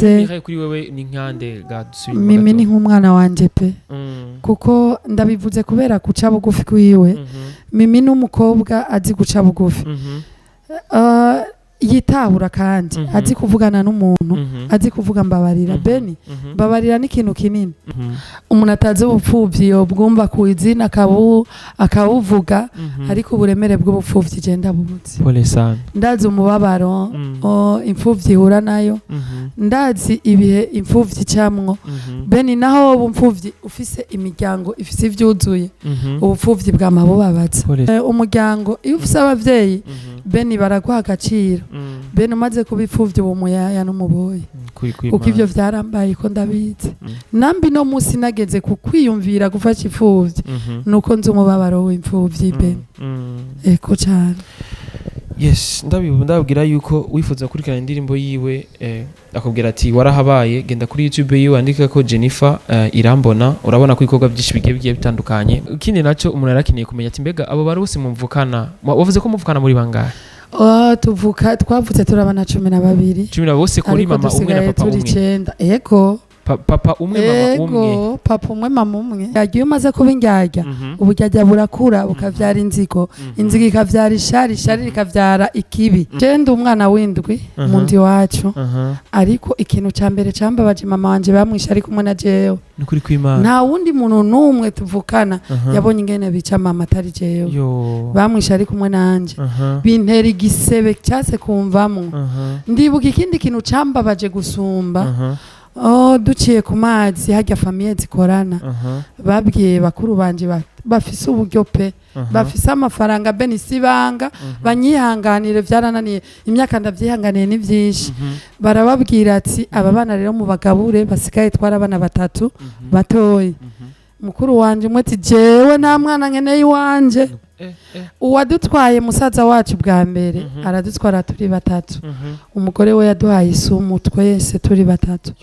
Mihaye kuri wewe ni nkande gadusubira Mimi ni nk'umwana wanje pe kuko ndabivuze kubera guca bugufi kwiwe Mimi n'umukobwa azi guca bugufi yitahura kandi azi kuvugana n'umuntu azi kuvuga mbabarira Beni mbabarira n'ikintu kinini umuntu atazi ubupfuvyi yobwumva ku izina akabuvuga ariko uburemere bw'ubupfuvyi genda bubuze pole sana ndazi umubabaro impfuvyi ihura nayo ndazi ibihe impfuvyi camwo Beni naho ubupfuvyi ufise imiryango ifise ivyuzuye ubupfuvyi bwamabubabaza umuryango iyo ufise abavyeyi Beni baragwa agaciro Beni umaze kubipfuvya uwo muyaya n'umuboyi kuko ivyo vyarambaye ko ndabizi nambi no musi nageze kukwiyumvira gufasha impfuvyi nuko nzi umubabaro w'impfuvyi Beni eko cyane. Yes, ndabwira yuko wifuza kurikirana indirimbo yiwe akubwira ati warahabaye genda kuri YouTube yiwe andika ko Jennifer Irambona urabona ko ibikorwa byinshi bigiye bitandukanye. Ikindi naco umuntu yarakeneye kumenya ati mbega abo bari bose mumvukana wavuze ko muvukana muri bangahe? Twavuze turabana 12 12 bose kuri mama umwe na papa umwe. Ego papa umwe mama umwe. Ego papa umwe mama umwe. Yagiye umaze kuba indyarya ubujyajya burakura bukavyara inzigo ikavyara ishari ikavyara ikibi. Genda umwana w'indwi mundi wacu ariko ikintu cambere cambabaje mama wanje bamwisha ari kumwe na jewe nukuri kw'Imana nta wundi muntu numwe tuvukana yabonye ingene bica mama atari jewe bamwisha ari kumwe nanje bintera igisebe cyase kumvamwo ndibuka ikindi kintu cambabaje gusumba duciye ku mazi hajya famiye zikorana babwiye bakuru banje bafise uburyo pe bafise amafaranga Beni sibanga banyihanganire vyarananiye imyaka ndavyihanganiye ni vyinshi barababwira ati aba bana rero mu bagabure basigaye twara abana batatu batoyi mukuru wanje umwe ati jewe nta mwana nkeneye wanje uwadutwaye musaza wacu bwa mbere aradutwara turi batatu umugore we yaduhaye isumu twese turi batatu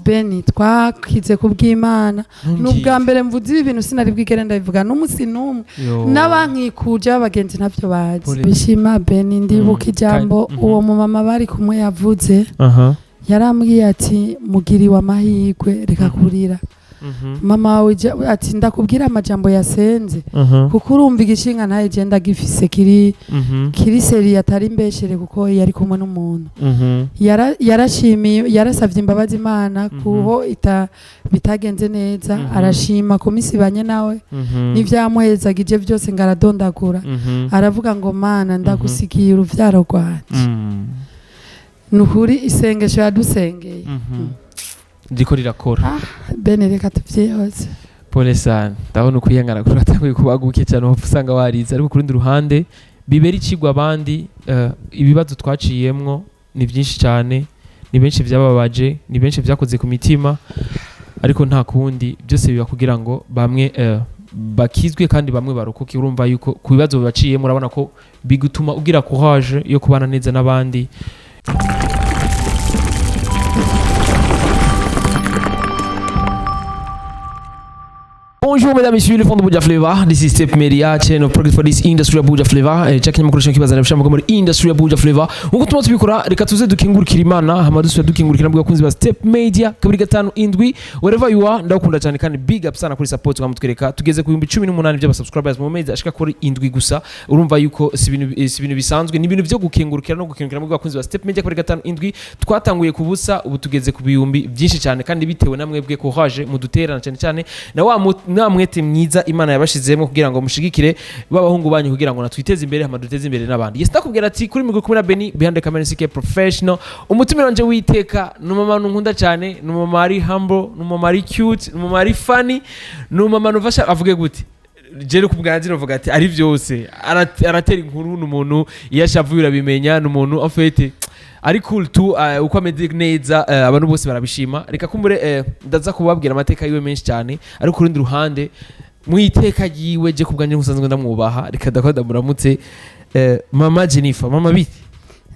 Beni twakize kubw'Imana n'ubwa mbere mvuze ibintu sinari bwigere ndabivuga n'umusi numwe n'abankikuje abagenzi ntavyo bazi bishima Beni ndibuka ijambo uwo mu mama bari kumwe yavuze yarambwiye ati mugiriwe amahirwe reka kurira mama wawe ati ndakubwira amajambo yasenze kuko urumva igishinga ntaye genda gifise kiri seri atari mbeshere kuko yari kumwe n'umuntu yarashimiye yarasavye imbabazi Imana kuho bitagenze neza arashima kumisibanye nawe n'ivyamuhezagije byose ngaradondagura aravuga ngo Mana ndagusigiye uruvyaro rwanje nuhuri isengesho yadusengeye ndiko rirakora Beni reka tuvyihoze pole sana ndabona ukuyangana kuri atanguye kubaguke cyane usanga warize ariko kurundi ruhande bibera ikigwa abandi ibibazo twaciyemwo ni byinshi cyane ni benshi vyababaje ni benshi vyakoze ku mitima ariko nta kundi byose biba kugira ngo bamwe bakizwe kandi bamwe barokoke urumva yuko ku bibazo baciyemo urabona ko bigutuma ugira courage yo kubana neza n'abandi. Bonjour mesdames et messieurs, le fond de Buja Flavor. This is Step Media channel project for this industry Buja Flavor. Chakini mukoresha kibazana bishamba muri industry Buja Flavor. Uko tuma tubikora reka tuze dukingurikira Imana hama dusubira dukingurikira mbwa kunzi ba Step Media kabiri gatanu indwi wherever you are ndakunda cyane kandi big up sana kuri support twamutwereka tugeze ku 18 by'aba subscribers mu mezi ashika kuri indwi gusa urumva yuko si ibintu bisanzwe ni ibintu byo gukingurikira no gukingurikira mbwa kunzi ba Step Media kabiri gatanu indwi twatanguye kubusa ubu tugeze ku bihumbi byinshi cyane kandi bitewe namwe bwe courage muduterana cyane na wa namwete mwiza Imana yabashizemo kugira ngo mushigikire babahungu banyu kugira ngo natwiteze imbere hama duteze imbere n'abandi. Yes ndakubwira ati kuri miguru kumwe na Beni behind the camera CK professional umutumire wanje witeka numama nkunda cyane numama ari humble numama ari cute numama ari funny numama nufasha avuge gute jere kubwanze novuga ati ari byose aratera inkuru n'umuntu yashavuye urabimenya n'umuntu afete ari cool tu uko ameze neza abantu bose barabishima reka kumbure ndaza kubabwira amateka yiwe menshi cyane ariko kurundi ruhande mwiteka yiwe je kubwanje nkusanzwe ndamwubaha reka dakora muramutse mama Jennifer mama biti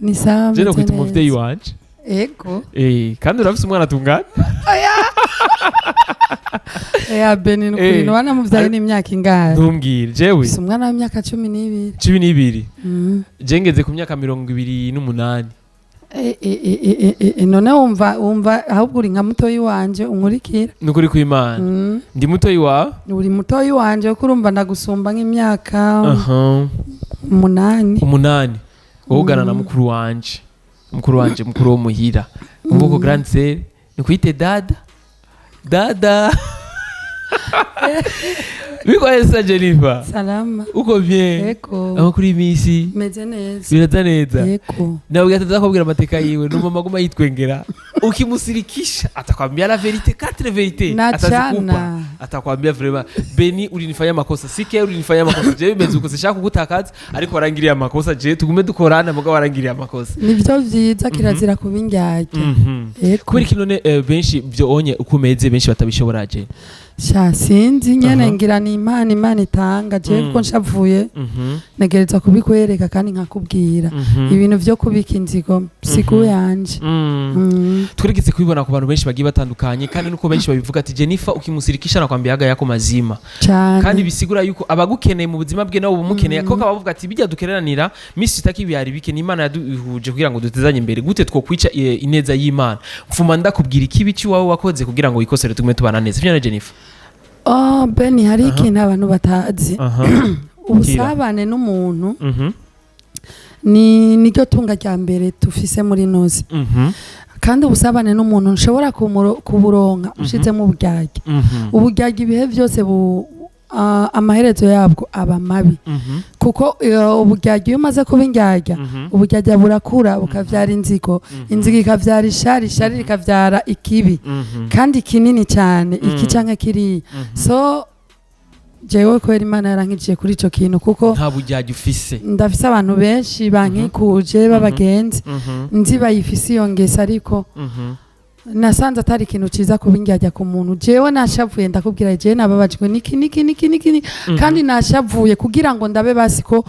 ni sawa je no kwita umuvyeyi wanje ego kandi urafise umwana tungana Beni n'ukuri wana muvyaye n'imyaka ingahe ntumbwire jewe umwana w'imyaka 12 12 je ngeze ku myaka 28 none wumva ahubwo uri nka mutoyi wanje unkurikira nukuri kw'Imana ndi mutoyi wa uri mutoyi wanje kuko urumva ndagusumba nk'imyaka 8 wowe na mukuru wanje mukuru wo muhira umvuko grand sœur nikwite dada Biko esa Jennifer. Salama. Uko bien? Eko. Aho kuri misi. Meze neza. Birata neza. Eko. Nawe gatata kubwira amateka yiwe no mama goma yitwengera. Ukimusirikisha atakwambia la vérité, 4 vérités. Atazikupa. Atakwambia vraiment Beni ulinifanya makosa. Sike ulinifanya makosa. Je bimeze uko sishaka kugutakaza ariko warangiriye amakosa. Je tugume dukorana muga warangiriye amakosa. Nivyo vyiza kirazira kubingyajya. Eko. Kubera kinone benshi byo onye ukumeze benshi batabishobora je. Sha sinzi nyene ngira ni Imana itanga je ko nshavuye negereza kubikwereka kandi nkakubwira ibintu vyo kubika inzigo siku yanje twirigeze kubibona ku bantu benshi bagiye batandukanye kandi nuko benshi babivuga ati Jennifer ukimusirikisha nakwambia haga yako mazima kandi bisigura yuko abagukeneye mu buzima bwe nawo bumukeneye ko kabavuga ati bijya dukereranira misi takibiyari bike ni Imana yaduhuje kugira ngo dutezanye imbere gute two kwica ineza y'Imana mfuma ndakubwira ikibi cyo wawe wakoze kugira ngo ikosere tugume tubana neza byo na Jennifer. Beni hari ikintu abantu batazi ubusabane n'umuntu ni ryo tunga rya mbere tufise muri nozi kandi ubusabane n'umuntu nshobora kuburonka ushizemo uburyarya ibihe byose amaherezo yabwo aba mabi kuko uburyarya iyo umaze kuba indyarya uburyarya burakura bukavyara inzigo ikavyara ishari rikavyara ikibi kandi kinini cyane iki canke kiri so jewe kwera Imana yarankije kuri ico kintu kuko nta buryarya ufise ndafise abantu benshi bankikuje babagenzi nzi bayifise iyo ngesa ariko nasanze atari ikintu ciza kubingyajya ku muntu jewe nashavuye ndakubwira jewe nababajwe niki kandi nashavuye kugira ngo ndabe basiko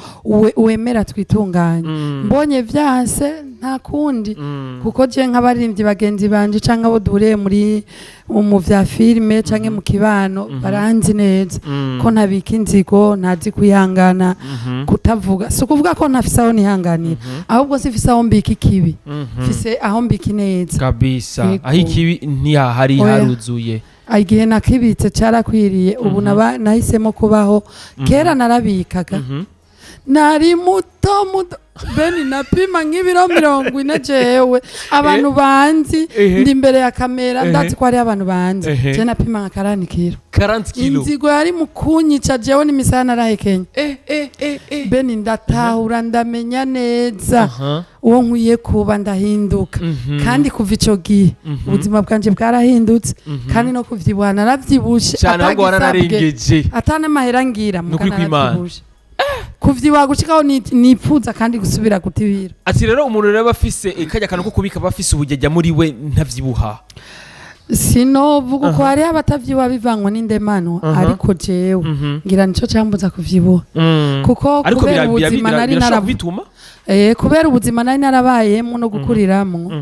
uwemera twitunganye mbonye vyase nta kundi kuko je nk'abaririmbyi bagenzi banje canke abo duhure muri mu vya filme canke mu kibano baranzi neza ko ntabika inzigo ntazi kwihangana kutavuga si ukuvuga ko ntafise aho nihanganira ahubwo sifise aho mbika ikibi fise aho mbika neza kabisa aho ikibi ntiyahari haruzuye igihe nakibitse carakwiriye ubu nahisemo kubaho kera narabikaga nari muto Beni napima nk'ibiro 40 jewe abantu banzi ndi imbere ya kamera ndazi ko ari abantu banzi je napima nka 40 kilo inzigo yari mukunyica jewe n'imisana narahekenya Beni ndatahura ndamenya neza uwo nkwiye kuba ndahinduka kandi kuva ico gihe ubuzima bwanje bwarahindutse kandi no kuvyibuha naravyibushe atana mahera ngira mukanavyibushe kuvyiwa gushikaho nipfuza kandi gusubira gutibira ati rero umuntu rero bafise kajya kantu ko kubika bafise ubujyajya muri we ntavyibuha sino vuga ko hari abatavyiwa bivangwa n'indemano ariko jewe ngira nico cambuza kuvyibuha kuko kubera ubuzima nari narabituma kubera ubuzima nari narabayemo no gukuriramwo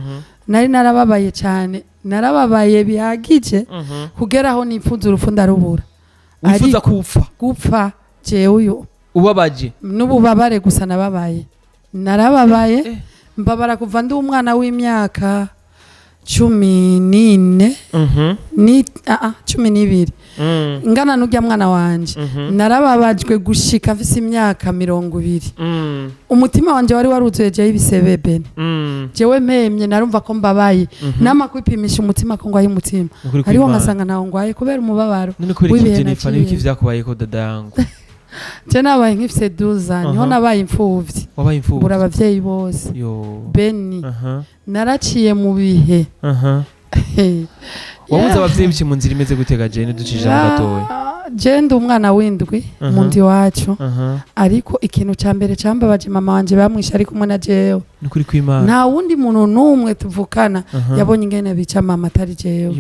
nari narababaye cyane narababaye bihagije kugeraho nipfuza urupfu ndarubura wifuza gupfa jewe uyu ubabaje n'ububabare gusa nababaye narababaye mbabara kuva ndi umwana w'imyaka 14 ni 12 ngana n'ujya mwana wanje narababajwe gushika mfise imyaka 20 umutima wanje wari waruzuye je ibisebe Beni jewe mpemye narumva ko mbabaye nama kwipimisha umutima ko ngwaye umutima ariho ngasanga nawo ngwaye kubera umubabaro w'ibihe Jennifer n'ibiki vyakubaye ko dada yangu je nabaye nk'ifise 12 niho nabaye imfuvyi bura abavyeyi bose Beni naraciye mu bihe wabuze abavyeyi bici mu nzira imeze gutega Jene ducijana gatowe je ndi umwana w'indwi mu ndi wacu ariko ikintu ca mbere cambabaje mama wanje bamwisha ari kumwe na jewe nukuri kw'Imana nta wundi muntu numwe tuvukana yabonye ingene bica mama atari jewe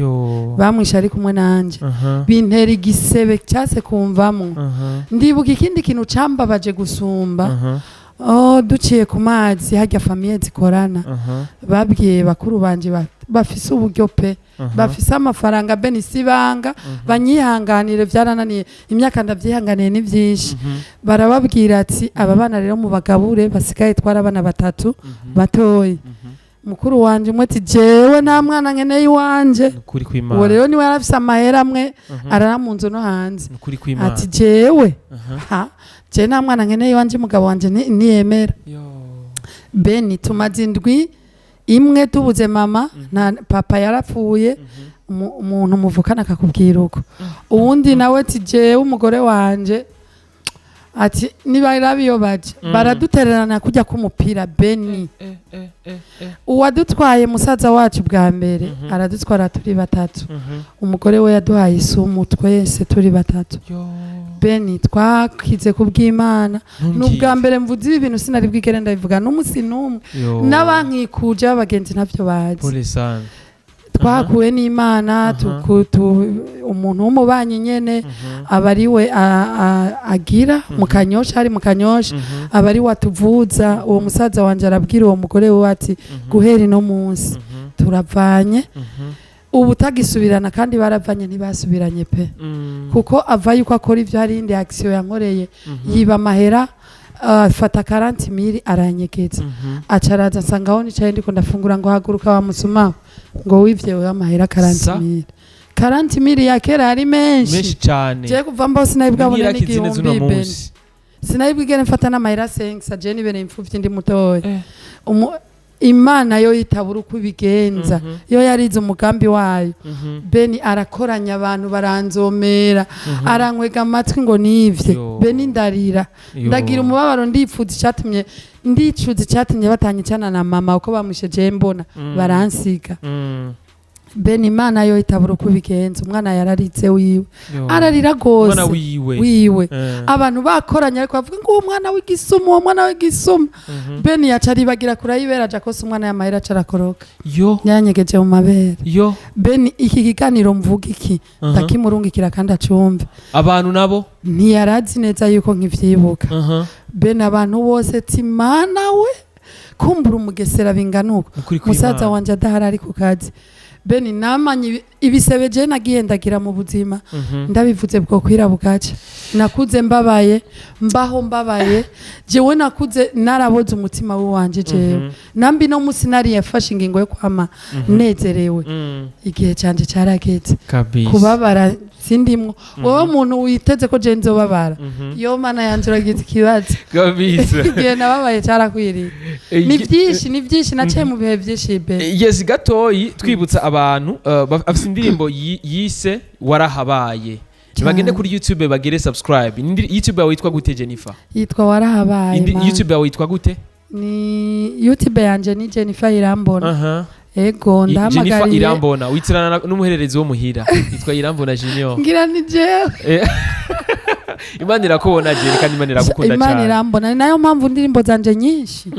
bamwisha ari kumwe nanje bintera igisebe cyase kumvamwo ndibuka ikindi kintu cambabaje gusumba duciye ku mazi hajya famiye zikorana babwiye bakuru banje bafise uburyo pe bafise amafaranga Beni sibanga banyihanganire vyarananiye imyaka ndavyihanganiye ni vyinshi barababwira ati aba bana rero mu bagabure basigaye twara abana batatu batoyi mukuru wanje umwe ati jewe nta mwana nkeneye iwanje Nukuri kw'Imana. uwo rero niwe yarafise amahera amwe arara mu nzu no hanze Nukuri kw'Imana. ati jewe je nta mwana nkeneye iwanje umugabo wanje niyemera. Beni tumaze indwi imwe tubuze mama na papa yarapfuye umuntu muvukana akakubwira uko uwundi nawe ati jewe umugore wanje ati niba baje baradutererana kujya kumupira. Beni uwadutwaye musaza wacu bwa mbere aradutwara turi batatu umugore we yaduhaye isumu twese turi batatu. Beni twakize kubw'Imana n'ubwa mbere mvuze ibi bintu sinari bwigere ndabivuga n'umusi n'umwe n'abankikuje b'abagenzi ntavyo bazi twakuwe n'Imana umuntu w'umubanyi nyene abari we agira mu Kanyosha hari mu Kanyosha abari watuvuza uwo musaza wanje arabwira uwo mugore we ati guhera ino munsi turavanye ubu tagisubirana kandi baravanye ntibasubiranye pe kuko ava yuko akora ivyo hari indi action yankoreye yiba mahera fata 40,000 aranyekeza acaraza nsangaho nicaye ndiko ndafungura ngo haguruka wa musuma ngo wivye we amahera 40,000 40,000 ya kera ari menshi cyane je kuva mbaho sinayibwabona n'igihumbi Beni sinayibwigere mfata n'amahera 5 je nibere imfuvye ndi mutoya Imana yo itabura uko ibigenza yo yarize umugambi wayo. Beni arakoranya abantu baranzomera arankwega amatwi ngo nivye Beni ndarira ndagira umubabaro ndicuza icyatumye batanyicana na mama uko bamusheje mbona baransiga. Beni Imana yo itabura uko ibigenza umwana yararize wiwe ararira gose wiwe abantu bakoranya ariko bavuga ngo umwana w'igisumu Beni yacari bagira kurayibera jakose umwana y'amahera carakoroka yanyegeje mu mabere Beni iki kiganiro mvuga iki ndakimurungikira kandi acumve abantu nabo ntiyarazi neza yuko nkivyibuka. Beni abantu bose timana we kumbura umugesera binganuko musaza wanje adahari ari ku kazi. Beni namanye ibisebe je nagiye ndagira mu buzima ndabivuze bwo kwira bugaca nakuze mbabaye jewe nakuze naraboze umutima wanje jewe nambi no musi nari yafashe ingingo yo kwama nezerewe igihe canje carageze kubabara sindimwo wowe umuntu witeze ko je nzobabara yo mana yanje uragize ikibazo igihe nababaye carakwiriye ni byinshi naciye mu bihe byinshi Beni. Yes gatoyi twibutsa abantu afite indirimbo yise warahabaye bagende kuri YouTube bagire subscribe. YouTube yawe yitwa gute Jennifer? Yitwa warahabaye. YouTube yawe yitwa gute? Ni YouTube yanje ni Jennifer Irambona. Ego ndahamagariye Jennifer Irambona witirana n'umuhererezi wo muhira yitwa Irambona Junior. Ngira ni jewe Imana irakubona je kandi Imana iragukunda cyane. Imana irambona nayo mpamvu indirimbo zanje nyinshi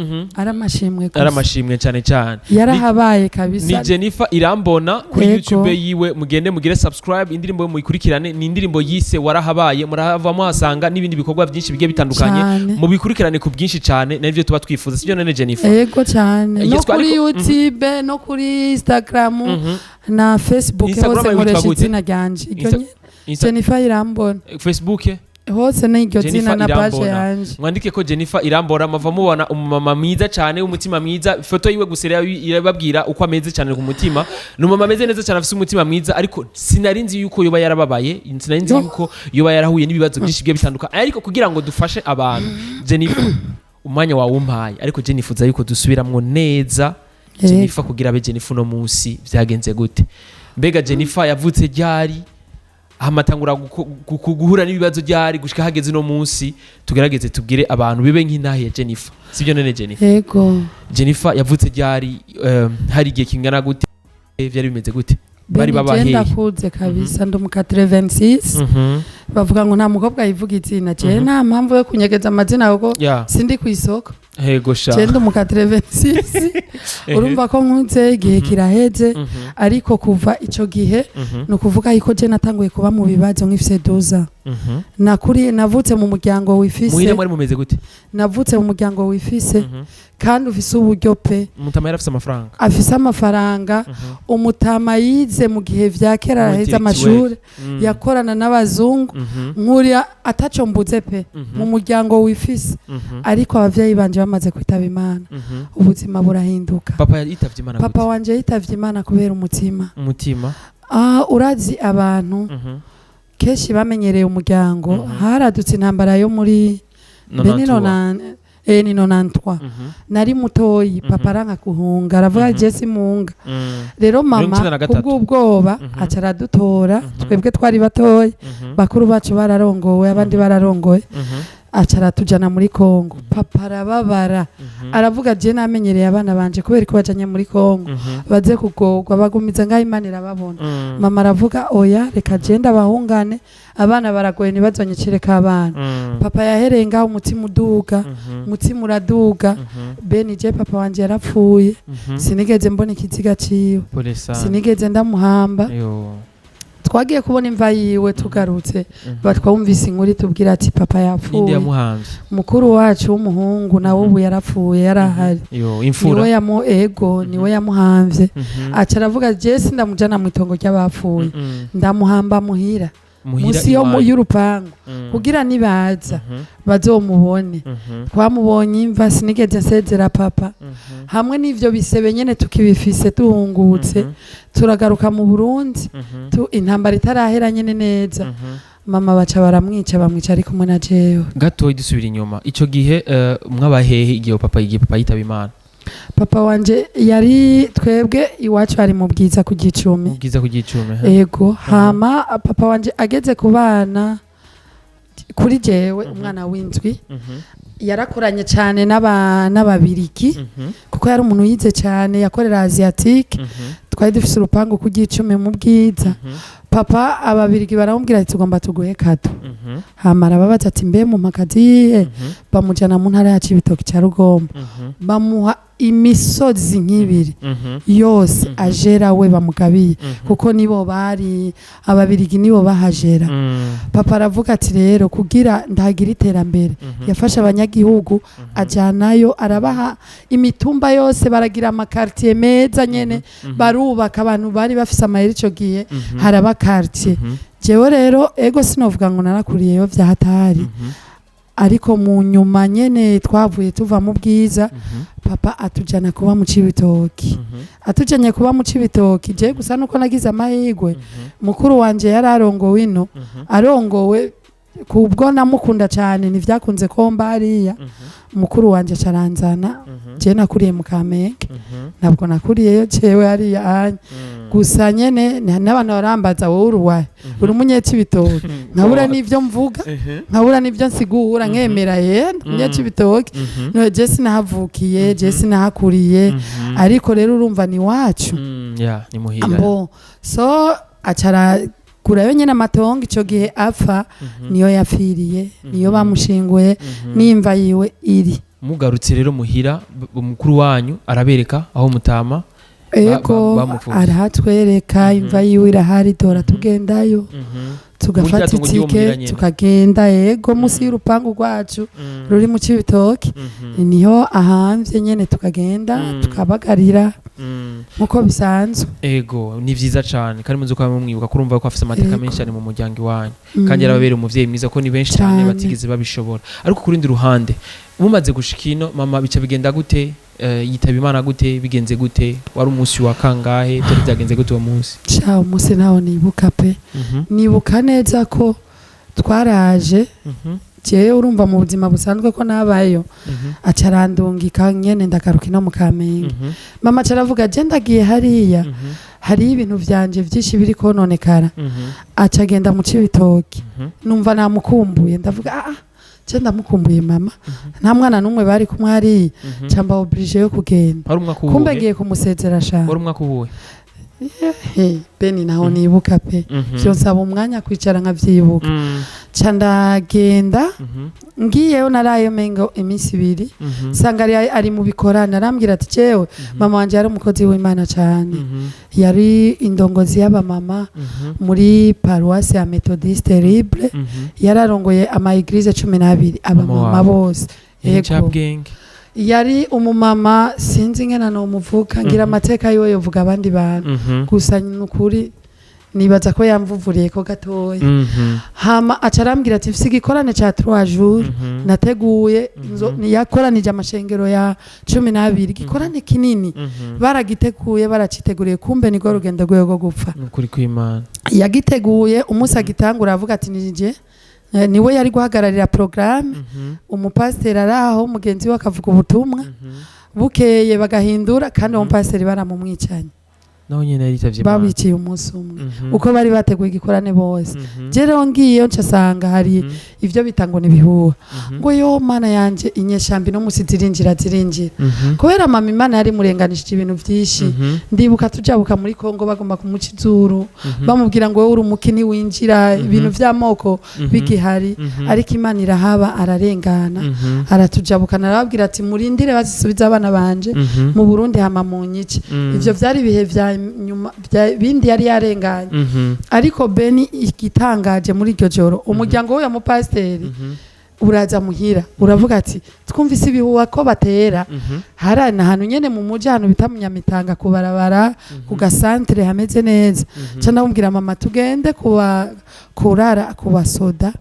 aramashimwe cyane yarahabaye kabisa. Ni Jennifer Irambona kuri YouTube yiwe mugende mugire subscribe indirimbo muyikurikirane ni indirimbo yise warahabaye murahavamo hasanga n'ibindi bikorwa byinshi bigiye bitandukanye mu bikurikirane ku byinshi cyane navyo tuba twifuza sibyo none Jennifer. Yego cyane no kuri YouTube no kuri Instagram na Facebook hose nkoresha izina ryanje Jennifer Irambona Facebook hose n'iryo zina na page yanje mwandike ko Jennifer Irambona mava mubona umumama mwiza cyane umutima mwiza ifoto yiwe gusera irababwira uko ameze cyane ku mutima n'umumama ameze neza cyane afite umutima mwiza ariko sinarinzi yuko yoba yarababaye sinarinzi yuko yoba yarahuye n'ibibazo byinshi bigiye bitandukanye ariko kugira ngo dufashe abantu Jennifer umwanya wawe umpaye ariko Jennifer uza yuko dusubiramwo neza Jennifer kugira abe Jennifer no munsi byagenze gute mbega Jennifer yavutse ryari amatangura guhura n'ibibazo ryari gushika hageze no munsi tugerageze tubwire abantu bibe nk'intahe ya Jennifer sibyo none Jennifer. Yego Jennifer yavutse ryari hari igihe kingana gute byari bimeze gute bari babahe ndakuze kabisa ndo mu 86 bavuga ngo nta mukobwa yivuga izina je nta mpamvu yo kunyegeza amazina kuko sindi ku isoko Hego sha. Ndo mu 86 urumva ko nkunze igihe kiraheze ariko kuva ico gihe no kuvuga yuko je natanguye kuba mu bibazo nk'ifise doza. Nakuri navutse mu muryango wifise. Muhire mwari mumeze gute? Navutse mu muryango wifise kandi ufise uburyo pe. Umutama yarafise amafaranga. Afise amafaranga umutama yize mu gihe vya kera araheza amashuri yakorana n'abazungu nkuri ataco mbuze pe mu muryango wifise ariko abavyeyi banje yaramaze kwitaba Imana ubuzima burahinduka. Papa yitavye Imana gute? Papa wanje yitavye Imana kubera umutima. Urazi abantu kenshi bamenyereye umuryango haradutse intambara yo muri ni 93 nari mutoyi papa aranka kuhunga aravuga Jesse munga rero mama kubw'ubwoba aca aradutora twebwe twari batoyi bakuru bacu bararongowe abandi bararongoye aca aratujana muri Kongo. Papa arababara aravuga je namenyereye abana banje kubera ko bajanye muri Kongo baze kugorwa bagumiza ngaho Imana irababona. Mama aravuga oya reka je ndabahungane abana baragoye ntibazonyicire kabana. Papa yahereye ngaho umutima uduga umutima uraduga beni je papa wanje yarapfuye sinigeze mbona ikiziga ciwe sinigeze ndamuhamba. Twagiye kubona imva yiwe tugarutse batwumvise inkuru tubwira ati papa yapfuye. Mukuru wacu w'umuhungu nawe ubu yarapfuye yarahari niwe yamuhamvye aca aravuga je sindamujana mu itongo ry'abapfuye ndamuhamba muhira musi yo y'urupangu kugira nibaza bazomubone. Twamubonye imva sinigeze nsezera papa hamwe n'ivyo bisebe nyene tukibifise tuhungutse turagaruka mu Burundi intambara itarahera nyene neza. Mama baca baramwica ari kumwe na jewe. Gato idusubira inyuma ico gihe mwabahehe igihe papa yitaba Imana? Papa wanje yari twebwe iwacu ari mu Bwiza ku Gicumi. Yego hama papa wanje ageze ku bana kuri jewe umwana w'indwi yarakoranye cyane n'ababiriki kuko yari umuntu yize cyane yakorera Asiatique. Twari dufise urupangu ku Gicumi mu Bwiza. Papa ababiriki baramubwira ati tugomba tuguhe kado. Hama arababaza ati mbe mu makadiye bamujana mu ntara ya Cibitoke cya Rugombo bamuha imisozi nk'ibiri yose ajera we bamugabiye kuko nibo bari ababirigi nibo bahajera. Papa aravuga ati rero kugira ndagira iterambere yafasha abanyagihugu ajanayo arabaha imitumba yose baragira amakartier meza nyene barubaka abantu bari bafise amahera ico gihe haraba quartier. Jewe rero ego sinovuga ngo narakuriyeyo vyahatari ariko mu nyuma nyene twavuye tuva mu Bwiza papa atujana kuba mu Cibitoki. Atujanye kuba mu Cibitoki je gusa nuko nagize amahirwe mukuru wanje yararongowe ino arongowe kubwo namukunda cyane nivyakunze ko mbariya mukuru wanje caranzana je nakuriye mu Kamenge ntabwo nakuriyeyo jewe ari anya gusa nyene n'abantu barambaza wowe uruwaye uri umunyecibitoki nkabura n'ivyo mvuga nkabura n'ivyo nsigura nkemera yenda umunyecibitoki no je sinahavukiye je sinahakuriye ariko rero urumva ni wacu ni muhira so acara kurayo nyene amatongo ico gihe apfa niyo yapfiriye niyo bamushinguye n'imva yiwe iri. Mugarutse rero muhira umukuru wanyu arabereka aho mutama ego arahatwereka imva yiwe irahari dora tugendayo tugafata itike tukagenda yego musi y'urupangu rwacu ruri mu Cibitoke niho ahanvye nyene tukagenda tukabagarira nkuko bisanzwe. Ego ni vyiza cyane kandi muzo kwa mumwibuka kurumva ko afise amateka menshi cyane mu muryango wanyu kandi yarababere umuvyeyi mwiza ko ni benshi cyane batigeze babishobora. Ariko kurindi ruhande mumaze gushikino mama bica bigenda gute yitaba Imana gute bigenze gute wari umunsi wa kangahe byari byagenze gute uwo munsi? Ciao umunsi naho nibuka pe nibuka neza ko twaraje jewe urumva mu buzima busanzwe ko nabayo acarandungika nyene ndagaruka no mu Kamenge. Mama caravuga je ndagiye hariya hari ibintu vyanje vyinshi biri kononekara acagenda mu Cibitoke numva namukumbuye ndavuga je ndamukumbuye mama nta mwana numwe bari kumwe hari camba oblige yo kugenda kumbe ngiye kumusezera shaka wari umwaka ubuwe beni naho nibuka pe byo nsaba umwanya kwicara nkavyibuka candagenda ngiyeyo naraye mengo iminsi ibiri sanga ari mu bikorana arambwira ati cewe mama wanje yari umukozi w'Imana cyane yari indongozi y'aba mama muri paroisse ya Methodiste Libre yararongoye ama église 12 aba mama bose yego yari umumama sinzi ngena no muvuka ngira amateka yiwe yovuga abandi bantu gusa n'ukuri nibaza ko yamvuvuriye ko gatoya hama acarambwira ati mfise igikorane ca 3 jours nateguye yakoranije amashengero ya 12 igikorane kinini baragiteguye baraciteguriye kumbe niko rugendo rwe rwo gupfa ukuri kw'Imana yagiteguye umunsi agitangura avuga ati nije niwe yari guhagararira programme umupasiteri araho mugenzi we akavuga ubutumwa bukeye bagahindura kandi uwo mupasiteri baramumwicanye naho nyene yaritavye babiciye umunsi umwe uko bari bateguye igikorane bose rero ngiye ncasanga hari ivyo bitango nibihuha ngo yo mana yanje inyeshambi no musi zirinjira kubera mama Imana yari murenganishije ibintu vyinshi ndibuka tujabuka muri Kongo bagomba kumuca izuru bamubwira ngo wowe uri umukini winjira ibintu vy'amoko bigihari ariko Imana irahaba ararengana aratujabukana arababwira ati murindire bazisubiza abana banje mu Burundi hama munyice ivyo vyari bihe vya nyuma bindi yari yarenganye ariko Beni igitangaje muri iryo joro umuryango we ya mupasiteri uraza muhira uravuga ati twumvise ibihuha ko batera harana hanu nyene mu muji hanu bita Munyamitanga kubarabara ku gasantre hameze neza cyane ndamubwira mama tugende kurara kubasoda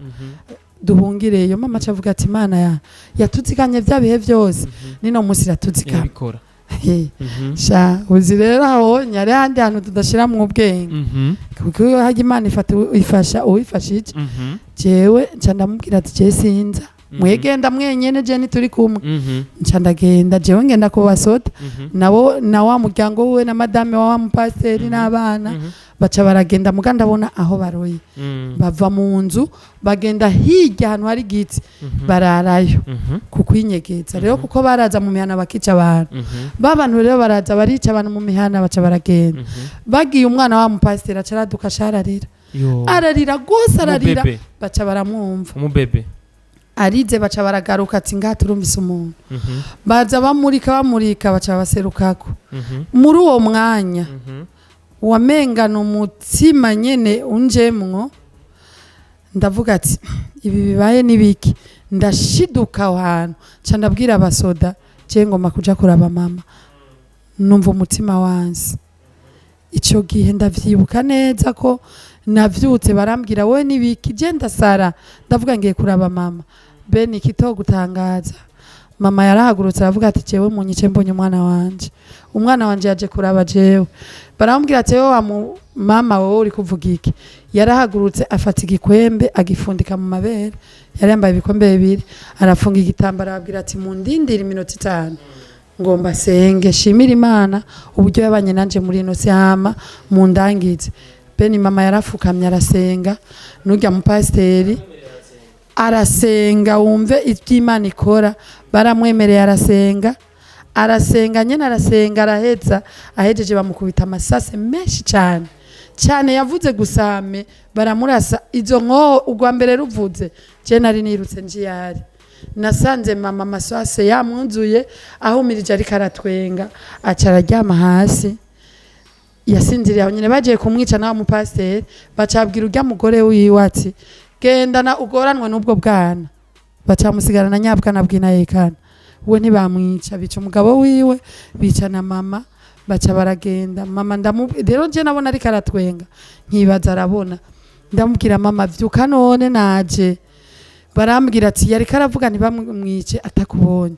duhungireyo mama cavuga ati Imana yatuziganye vya bihe byose nino musi ratuzigana sha uzi rero aho nyari handi hantu tudashira mu ubwenge kuko haje Imana ifasha uwifashije jewe nca ndamubwira ati je sinza mwegenda mwenyene je nituri kumwe nca ndagenda jewe ngenda kubasoda nabo na wa muryango we na madame wa mupasiteri n'abana baca baragenda muganda bona aho baroye bava mu nzu bagenda hirya ahantu hari giti bararayo kukwinyegetsa rero kuko baraza mu mihana bakica abantu babantu rero baraza barica abantu mu mihana baca baragenda bagiye umwana wa mupasiteri acaraduka shararira ararira gose ararira baca baramwumva umubebe arize baca baragaruka ati ngaha turumvise umuntu baza bamurika baca baserukako muri uwo mwanya wamengana umutima nyene unjemwo ndavuga ati ibi bibaye nibiki ndashiduka ahantu ca ndabwira abasoda je ngoma kuja kuraba mama numva umutima wansi ico gihe ndavyibuka neza ko navyutse barambwira we nibiki je ndasara ndavuga ngiye kuraba mama Beni kitogutangaza mama yarahagurutse aravuga ati jewe munyice mbonye umwana wanje yaje kuraba jewe barambwira ati wowe mama wowe uri kuvuga iki yarahagurutse afata igikwembe agifundika mu mabere yari yambaye ibikombe bibiri arafunga igitambara arabwira ati mundindira iminota 5 ngomba senge shimira Imana uburyo yabanye nanje muri ino sihama mundangize Beni mama yarafukamye arasenga nurya mupasiteri arasenga wumve iby'Imana ikora baramwemereye arasenga nyene arasenga araheza ahejeje bamukubita amasase menshi cyane yavuze gusame baramurasa izo nko ugwa mbere ruvuze je nari nirutse njiyari nasanze mama amasase yamwunzuye aho mirije ari karatwenga acararyama hasi yasinziriye aho nyene bagiye kumwica na mupasiteri bacabwira urya mugore wiwe ati gendana ugoranwe n'ubwo bwana bacamusigarana nyabwana bwina yekana we ntibamwica bica umugabo wiwe bica na mama baca baragenda mama rero je nabona ari karatwenga nkibaza arabona ndamubwira mama vyuka none naje barambwira ati yari karavuga ntibamwice atakubonye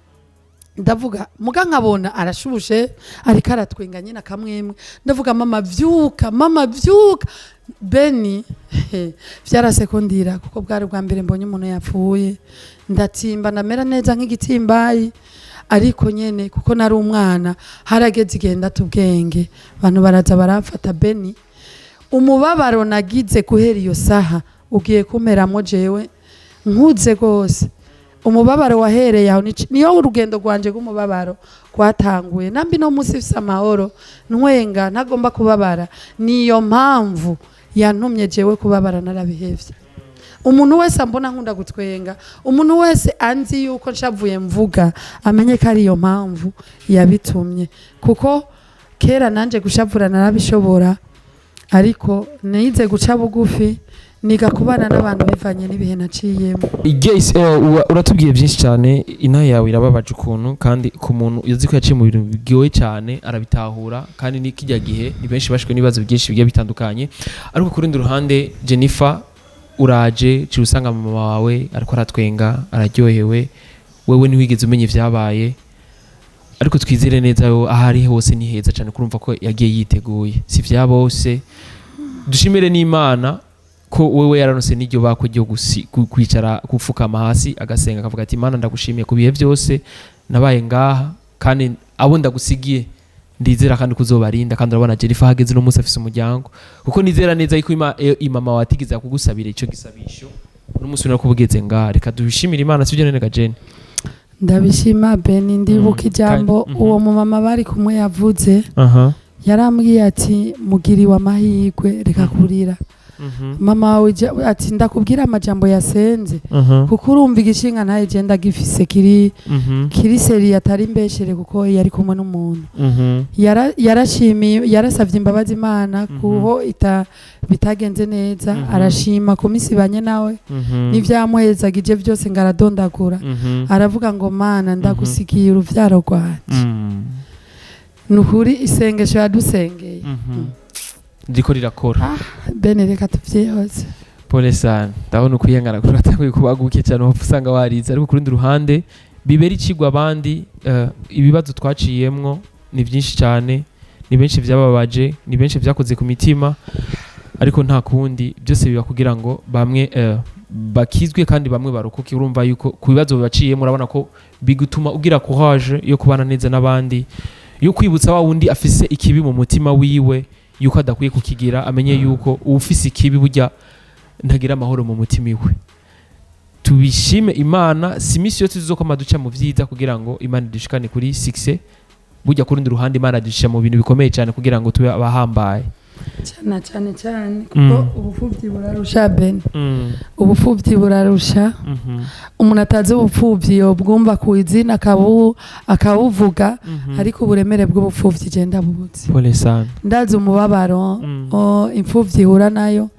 ndavuga muga nkabona arashubushe ari karatwenga nyina kamwemwe ndavuga mama vyuka Beni vyarasekondira kuko bwari bwa mbere mbonye umuntu yapfuye ndatimba ndamera neza nk'igitimbayi ariko nyene kuko nari umwana harageze igenda tubwenge abantu baraza baramfata Beni umubabaro nagize guhera iyo saha ugiye kumeramo jewe nkuze gose umubabaro wahereye aho niyo urugendo rwanje rw'umubabaro kwatanguye nambi no musi fisa amahoro ntwenga ntagomba kubabara niyo mpamvu yantumye jewe kubabara narabihevye umuntu wese ambona nkunda gutwenga umuntu wese anzi yuko nshavuye mvuga amenye ko ari iyo mpamvu yabitumye kuko kera nanje gushavura narabishobora ariko nize guca bugufi niga kubana n'abantu bivanye n'ibihe naciyemo. Guys, uratubwiye byinshi cyane, inaha yawe irababaje ukuntu, kandi ku muntu uzi ko yaciye mu bintu bigoye cyane arabitahura, kandi ni kijya gihe ni benshi bashwe n'ibibazo byinshi bigiye bitandukanye. Ariko ku rundi ruhande Jennifer uraje cyo usanga mama wawe ariko aratwenga araryohewe, wewe ntiwigeze umenya ivyabaye, ariko twizere neza yo ahari hose ni heza cyane, kurumva ko yagiye yiteguye. Si vya bose, dushimire n'Imana ko wewe yaranose n'iryo bako ryo kwicara gupfukama hasi agasenga akavuga ati Imana ndagushimiye ku bihe byose nabaye ngaha, kandi abo ndagusigiye ndizera kandi kuzobarinda, kandi urabona Jennifer hageze no munsi afise umuryango, kuko nizera neza yuko imama watigiza kugusabira ico gisabisho n'umunsi nako bugeze ngaha. Reka dushimire Imana, sivyo nene Gajene? Ndabishima Beni, ndibuka ijambo uwo mu mama bari kumwe yavuze, yarambwiye ati mugiriwe amahirwe reka kurira. Mama wawe ati ndakubwira amajambo yasenze, kuko urumva igishinga ntaye genda gifise kiri seri atari mbeshere, kuko yari kumwe n'umuntu. Yarashimiye, yarasavye imbabazi Imana kuho bitagenze neza, arashima kumisibanye nawe n'ivyamuhezagije byose ngaradondagura, aravuga ngo Mana ndagusigiye uruvyaro rwanje. Nukuri isengesho yadusengeye ndiko rirakora. Bene reka tuvyihoze. Pole sana, ndabona ukuyengana kuri atakuye kubaguke cyane, wapfa usanga warize. Ariko ku rundi ruhande bibera ikigwa abandi, ibibazo twaciyemwo ni byinshi cyane, ni benshi vyababaje, ni benshi vyakoze ku mitima, ariko nta kundi, byose biba kugira ngo bamwe bakizwe kandi bamwe barokoke. Urumva yuko ku bibazo bibaciyemo urabona ko bigutuma ugira courage yo kubana neza n'abandi, yo kwibutsa wa wundi afise ikibi mu mutima wiwe yuko adakwiye kukigira, amenye yuko ufise ikibi burya ntagira amahoro mu mutima iwe. Tubishime Imana, si misi yose tuzokoma duca mu vyiza kugira ngo Imana dushikane kuri success, burya ku rundi ruhande Imana dushisha mu bintu bikomeye cyane kugira ngo tube abahambaye cyane kuko ubupfubyi burarusha Beni. Ubupfubyi burarusha, umuntu atazi ubupfubyi yobwumva ku izina akabuvuga, ariko uburemere bw'ubupfubyi genda bubuze. Pole sana. Ndazi umubabaro imfubyi ihura nayo,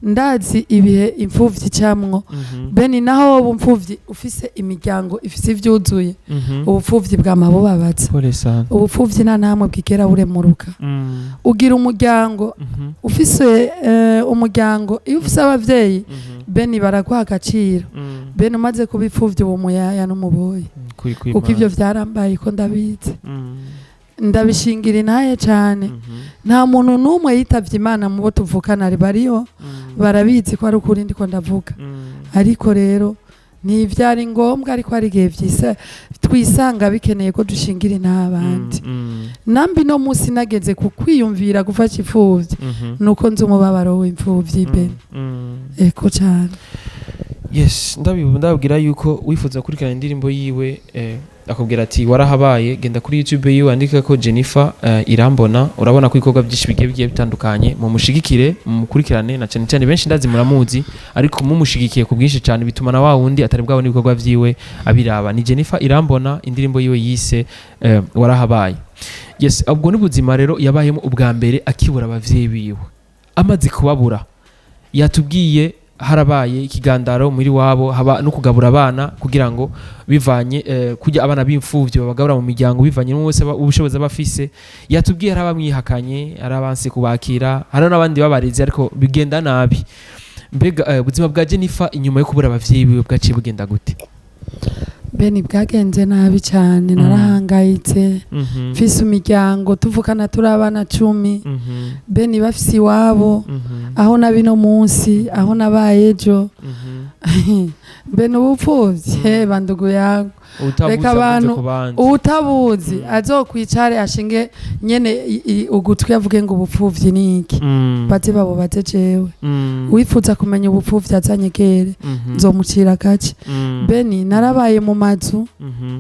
ndazi ibihe imfubyi cyamwo. Beni naho ubupfubyi ufise imiryango ifise ivyuzuye, ubupfubyi bwamabubabaza. Pole sana. Ubupfubyi nta namwe bwigera buremuruka. Ugira umuryango, ufise umuryango, iyo ufise abavyeyi Beni baraguha agaciro. Beni umaze kubipfuvya uwo muyaya n'umuboyi, kuko ivyo vyarambaye ko ndabizi. Ndabishingira intaye cyane, nta muntu n'umwe yitavye Imana mu bo tuvukana ari bariyo, barabizi ko ari ukuri ndiko ndavuga. Ariko rero ni ivyari ngombwa, ariko ari gihe vyise twisanga bikeneye ko dushingira intabandi. Nambi no musi nageze ku kwiyumvira gufasha imfuvyi, nuko nzi umubabaro w'imfuvyi Beni. Eko cyane. Yes, ndabwira yuko wifuza kurikana indirimbo yiwe, akubwira ati warahabaye, genda kuri YouTube yiwe andika ko Jennifer Irambona, urabona ko ibikorwa byinshi bigiye bitandukanye, mu mushigikire mu mukurikirane, na cyane cyane benshi ndazi muramuzi, ariko mu mushigikiye ku bwinshi cyane bituma na wa wundi atari bwabo n'ibikorwa vyiwe abiraba. Ni Jennifer Irambona, indirimbo yiwe yise warahabaye. Yes, ubwo n'ubuzima rero yabayemo ubwa mbere akibura abavyeyi biwe, amaze kubabura yatubwiye harabaye ikigandaro muri wabo, haba no kugabura abana kugira ngo bivanye kujya abana b'imfuvyo babagabura mu miryango bivanye n'umwese ubushobozi abafise. Yatubwiye harabamwihakanye, arabanse kubakira, hari n'abandi babareze ariko bigenda nabi. Mbega ubuzima bwa Jennifer inyuma yo kubura abavyeyi biwe bwaciye bugenda gute? Beni bwagenze nabi cyane, narahangayitse, mfise umuryango tuvukana turi abana 10. Beni bafise iwabo, aho nabi no munsi, aho nabaye ejo. Beni ubupfuvyi bandugu yangu, reka abantu utabuzi azokwicare ashinge nyene ugutwi avuge ngo ubupfuvyi niki, baze babo baze jewe. Wifuza kumenya ubupfuvyi azanyegere, nzomucira gace. Beni narabaye mu mazu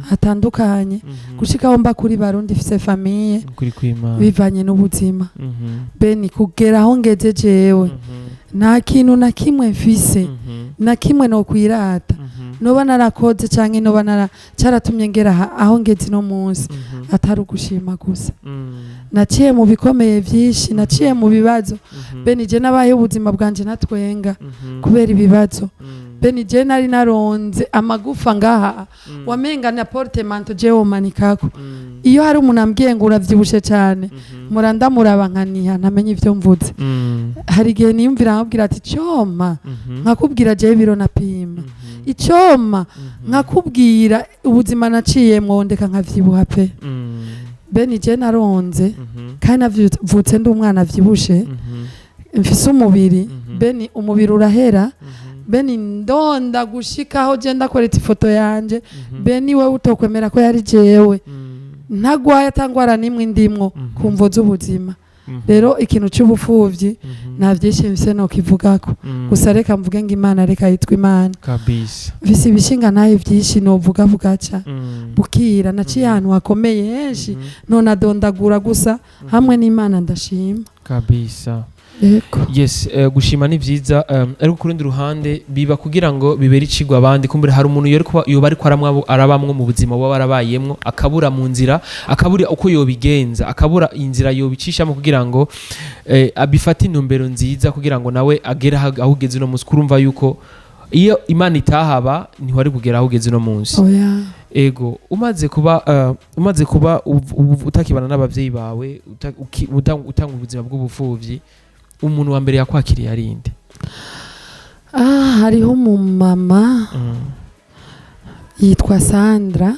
hatandukanye, gushika aho mba kuri Barundi fise famille bivanye n'ubuzima. Beni kugera aho ngeze jewe nta kintu na kimwe mfise, na kimwe no kwirata, noba narakoze canke noba caratumye ngera aho ngeze no munsi atari ugushima gusa naciye mu bikomeye vyinshi naciye mu bibazo bene je nabaye ubuzima bwanje natwenga kubera ibibazo bene je nari naronze amagufa ngaha wamenga na portemanto je womanikako iyo hari umuntu ambwiye ngo uravyibushe cyane muranda muraba nkaniha ntamenye ivyo mvuze hari igihe niyumvira nkabwira ati cyoma nkakubwira je biro napima icyoma nkakubwira ubuzima naciyemwo ndeka nkavyibuha pe bene je naronze kandi navutse ndi umwana avyibushe mfise umubiri bene umubiri urahera bene ndonda gushikaho je ndakoreta ifoto yanje bene we utokwemera ko yari jewe ntagwaye atangwara nimwe ndimwo kumvo z'ubuzima rero ikintu cy'ubufuvyi nta vyinshi mfise no kivugako gusa reka mvuge ngo Imana reka yitwa Imana kabisa mfise ibishinga naye vyinshi no vuga vugaca bukira naciye ahantu hakomeye henshi none adondagura gusa hamwe n'Imana ndashima kabisa Yego. Yes, gushima ni vyiza ariko kurundi ruhande biba kugira ngo bibere icigwa abandi kumbure hari umuntu yoba ariko arabamwe mu buzima baba barabayemwo akabura mu nzira akabura uko yobigenza akabura inzira yobicishamo kugira ngo abifate intumbero nziza kugira ngo nawe agere aho ugeze no munsi kurumva yuko iyo Imana itahaba niho ari kugera aho ugeze no munsi ego umaze kuba utakibana n'abavyeyi bawe utanga ubuzima bw'ubufuvyi umuntu wa mbere yakwakiriye arinde hariho umumama yitwa Sandra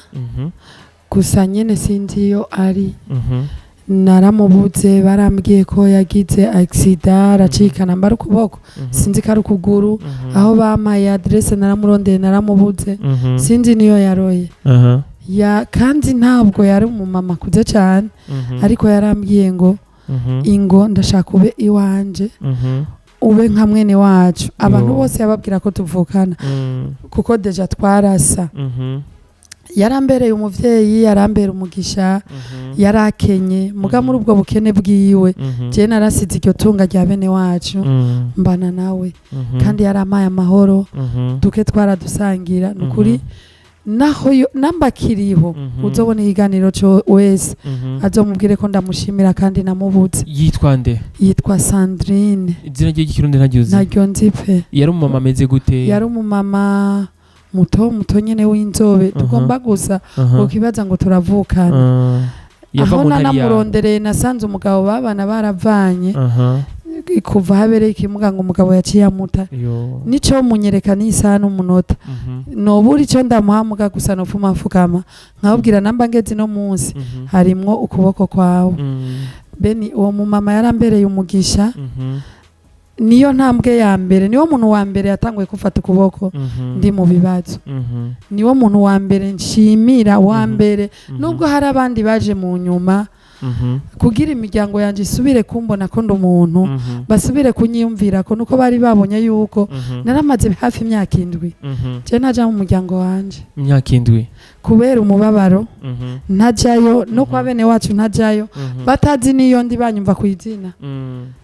gusa nyene sinzi iyo ari naramubuze barambwiye ko yagize accident aracikana mbara ukuboko sinzi ko ari ukuguru aho bampaye adresse naramurondeye naramubuze sinzi niyo yaroye kandi ntabwo yari umumama kuze cyane ariko yarambwiye ngo ingo ndashaka ube iwanje ube nka mwene wacu abantu bose yababwira ko tuvukana kuko deja twarasa yarambereye umuvyeyi yarambera umugisha yarakenye muga muri ubwo bukene bwiwe je narasize iryo tunga rya bene wacu mbana nawe kandi yaramaye amahoro duke twaradusangira nukuri naho nambakiriho uzobona ikiganiro cyo wese azomubwire ko ndamushimira kandi namubuze yitwa nde yitwa Sandrine izina rye ry'ikirundi ntagiuze naryo nzi pe yari umumama ameze gute yari umumama muto nyene w'inzobe tugomba gusa ukibaza ngo turavukana aho nanamurondereye nasanze umugabo babana baravanye kuva habereye ikimuga ngo umugabo yaciye amuta nico munyereka n'isaha n'umunota nobura ico ndamuhamuga gusa nopfuma mfukama nkabwira namba ngeze no munsi harimwo ukuboko kwawe beni uwo mumama yarambereye umugisha niyo ntambwe ya mbere niwo muntu wa mbere yatanguye gufata ukuboko ndi mu bibazo niwo muntu wa mbere nshimira wa mbere nubwo hari abandi baje mu nyuma kugira imiryango yanje isubire kumbona ko ndi umuntu basubire kunyiyumvira ko nuko bari babonye yuko naramaze hafi imyaka 7 je naja mu muryango wanje imyaka 7 kubera umubabaro ntajayo no kwa bene wacu ntajayo batazi niyo ndi banyumva kuyizina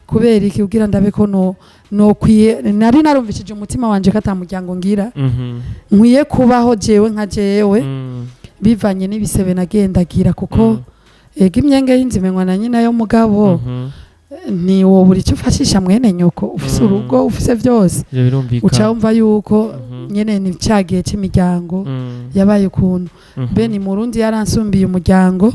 kubera iki ugira ndabe ko no kwiye nari narumvishije umutima wanje katamuryango ngira nkwiye kubaho jewe nka jewe bivanye n'ibisebe nagendagira kuko ega imyenge y'inzimenywa na nyina yo mugabo ni wo buri cyo ufashisha mwene nyoko ufise urugo ufise byose uca umva yuko nyene ni cyagiye cy'imiryango yabaye ukuntu beni murundi yaransumbiye umuryango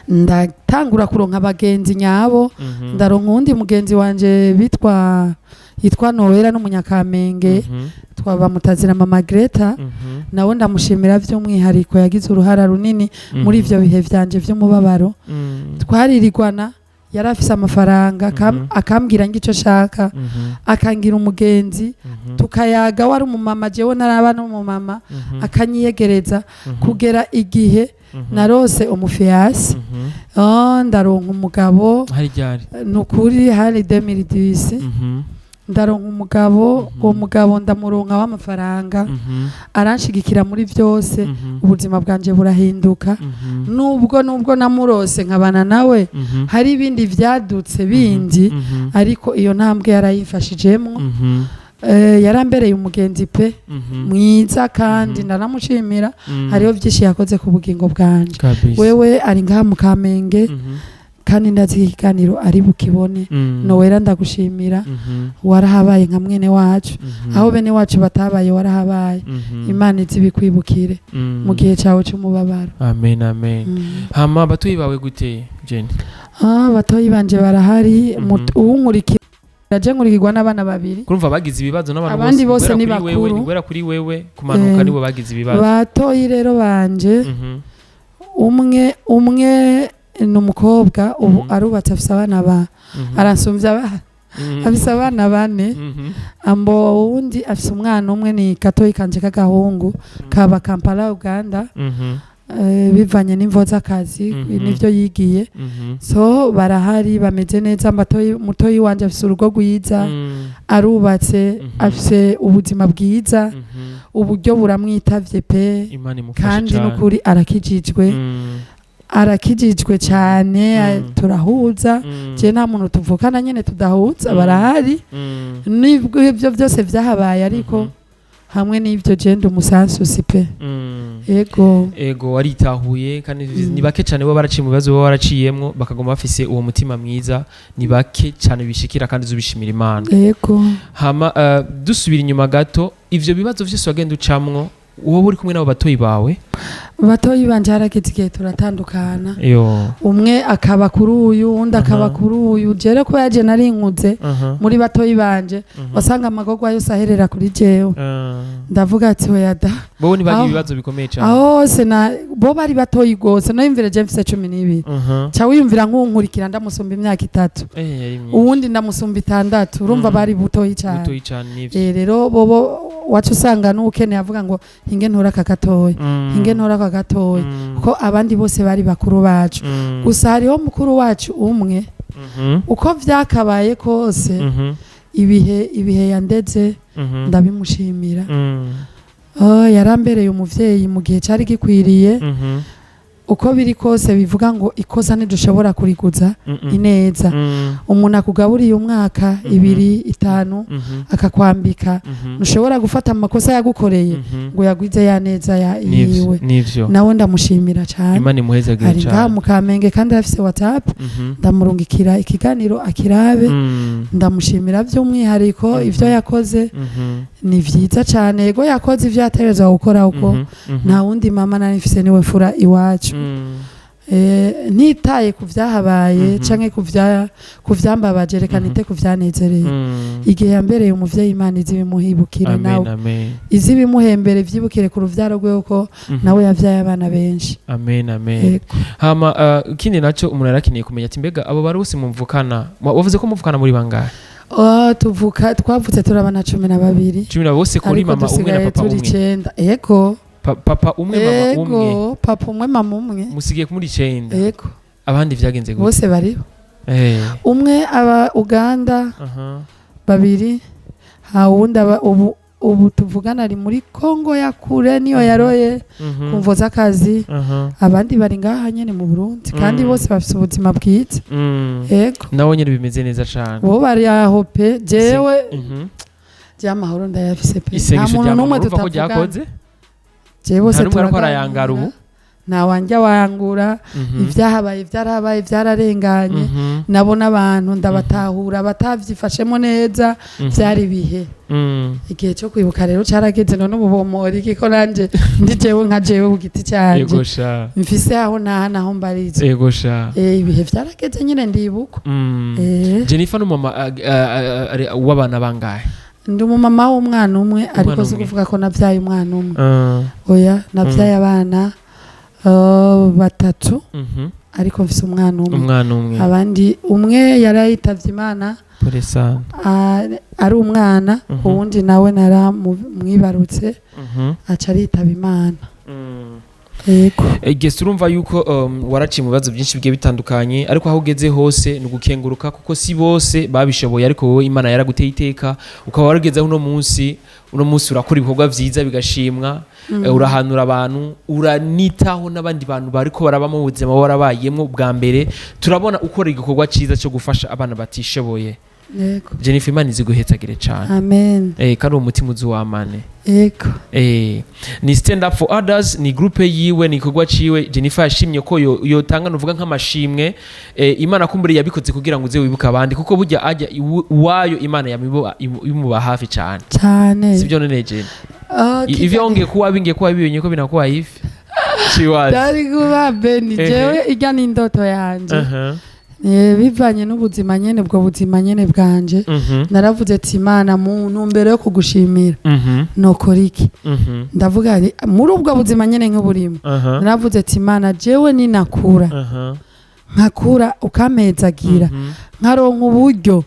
ndatangura kuronka abagenzi nyabo ndaronka undi mugenzi wanje yitwa Noella n'umunyakamenge twabamutazira mama Greta nawe ndamushimira by'umwihariko yagize uruhara runini muri ivyo bihe vyanje vy'umubabaro twaririrwana yarafise amafaranga akambwira ngico shaka akangira umugenzi tukayaga wari umumama jewe naraba n'umumama akanyiyegereza kugera igihe narose umufiyasi ndaronka umugabo nukuri hari 2010 ndaronka umugabo uwo mugabo ndamuronka w'amafaranga aranshigikira muri byose ubuzima bwanje burahinduka nubwo namurose nkabana nawe hari ibindi vyadutse bindi ariko iyo ntambwe yarayifashijemo yarambereye umugenzi pe mwiza kandi ndanamushimira hariho byinshi yakoze ku bugingo bwanje wewe ari ngaha mu Kamenge kandi ndazi ikiganiro ari bukibone nowera ndagushimira warahabaye nka mwene wacu aho bene wacu batabaye warahabaye Imana izibikwibukire mu gihe cyawe cy'umubabaro amen amen hama batoyi bawe gute Jenny batoyi banje barahari uwunkurikira Raje nkurikirwa n'abana babiri. Kurumva bagize ibibazo n'abantu abandi bose ni bakuru. Ngwera kuri wewe kumanuka nibo bagize ibibazo. Batoyi rero banje. Umwe n'umukobwa ubu arubatse afise abana aransumvya afise abana bane. Ambo wundi afise umwana umwe ni Katoyi kanje k'agahungu kaba Kampala Uganda. Bivanye n'imvo z'akazi nivyo yigiye so barahari bameze neza mutoyi wanje afise urugo rwiza arubatse afise ubuzima bwiza uburyo buramwitavye pe kandi n'ukuri arakijijwe cyane turahuza je nta muntu tuvukana nyene tudahuza barahari nibwo ibyo byose vyahabaye ariko hamwe n'ivyo genda umusansu sipe ego waritahuye kandi ni bake cyane bo baraciye mu bibazo bo waraciyemwo bakagoma bafise uwo mutima mwiza ni bake cyane bishikira kandi zubishimira Imana hama dusubira inyuma gato ivyo bibazo vyose wagenda ucamwo wowe uri kumwe nabo batoyi bawe batoyi banje harageze igihe turatandukana umwe akaba kuri uyu undi akaba kuri uyu jere ko yaje narinkuze muri batoyi banje wasanga amagogwa yose aherera kuri jewe ndavuga ati oya da bo ni bagi ibibazo bikomeye cyane se na bo bari batoyi gose no yumvira je mfise 12 cha wiyumvira nkunkurikira ndamusumba imyaka 3 uwundi ndamusumba 6 urumva bari butoyi cyane rero bobo wacu usanga n'ukeneye avuga ngo hinge ntora kakatoyi hinge ntora kakatoyi kuko abandi bose bari bakuru bacu gusa hariho mukuru wacu umwe uko vyakabaye kose ibihe yandeze ndabimushimira yarambereye umuvyeyi mu gihe cyari gikwiriye uko biri kose bivuga ngo ikosa ntidushobora kuriguza ineza umuntu akugaburiye umwaka 2 5 akakwambika ntushobora gufata amakosa yagukoreye ngo yagwize ya neza yiwe nawe ndamushimira cyane Imana imuhezagire cyane ari ngaha mu Kamenge kandi afise WhatsApp ndamurungikira ikiganiro akirabe ndamushimira by'umwihariko ivyo yakoze ni vyiza cyane yego yakoze ivyo yatereza gukora uko nta wundi mama narifise niwe fura iwacu nitaye ku vyahabaye canke ku vyambabaje reka nite ku vyanezereye igihe yambereye umuvyeyi Imana izibimuhibukire nawe izibimuhembere vyibukire ku ruvyaro rwe uko nawe yavyaye abana benshi amen hama kindi naco umuntu arakiniye kumenya ati mbega abo bari bose mumvukana wavuze ko muvukana muri bangahe twavutse turabana 12 bose kuri mama umwe na papa umwe yego papa umwe mama umwe papa umwe mama umwe musigiye kumuri 9 yego abandi vyagenze gute bose bariho umwe aba Uganda babiri hawundi aba ubu tuvugana ari muri Kongo ya kure niyo yaroye kumvo z'akazi abandi bari ngaha nyene mu Burundi kandi bose bafite ubuzima bwiza yego nawo nyene bimeze neza cyane bo bari aho pe jewe amahoro ndayafise pe nta muntu n'umwe tutavuga jewe bose turakora ubu na wanja wangura ivyahabaye vyarahabaye vyararenganye nabona abantu ndabatahura batavyifashemo neza vyari bihe igihe cyo kwibuka rero carageze none ububomori kiko nanje ndi jewe nka jewe bugiti cyanje mfise aho naho mbarize ibihe vyarageze nyine ndibuka Jennifer n'umama w'abana bangahe ndi umumama w'umwana umwe ariko zo kuvuga ko navyaye umwana umwe oya navyaye abana 3 ariko mfise umwana umwe abandi umwe yarayitavye Imana ari umwana uwundi nawe naramwibarutse aca aritaba Imana Gese urumva yuko waraciye mu bibazo byinshi bigiye bitandukanye ariko aho ugeze hose nugukenguruka kuko si bose babishoboye ariko wowe Imana yaraguteye iteka ukaba warageze uno munsi urakora ibikorwa vyiza bigashimwa urahanura abantu uranitaho n'abandi bantu bariko barabamo ubuzima warabayemwo bwa mbere turabona ukora igikorwa ciza cyo gufasha abana batishoboye yego Jennifer Imana iziguhetsagire cyane amen kandi uwo mutima uzuwamane yego ni stand up for others ni groupe yiwe ni ikorwa ciwe Jennifer yashimye ko yotanga nuvuga nk'amashimwe Imana kumbure yabikoze kugira ngo uze wibuka abandi kuko burya ajya wayo Imana imuba hafi cyane sibyo none Jenny ivyo ongeye kuba bingiye kuba bibonye ko binakuba hivi chiwazi dari kuba Beni jewe ijya ni indoto yanje bivanye n'ubuzima nyene bwo buzima nyene bwanje naravuze ati Imana mu ntumbero yo kugushimira nokora iki ndavuga muri ubwo buzima nyene nk'uburimo naravuze ati Imana jewe ninakura nkakura ukamezagira nkaronka uburyo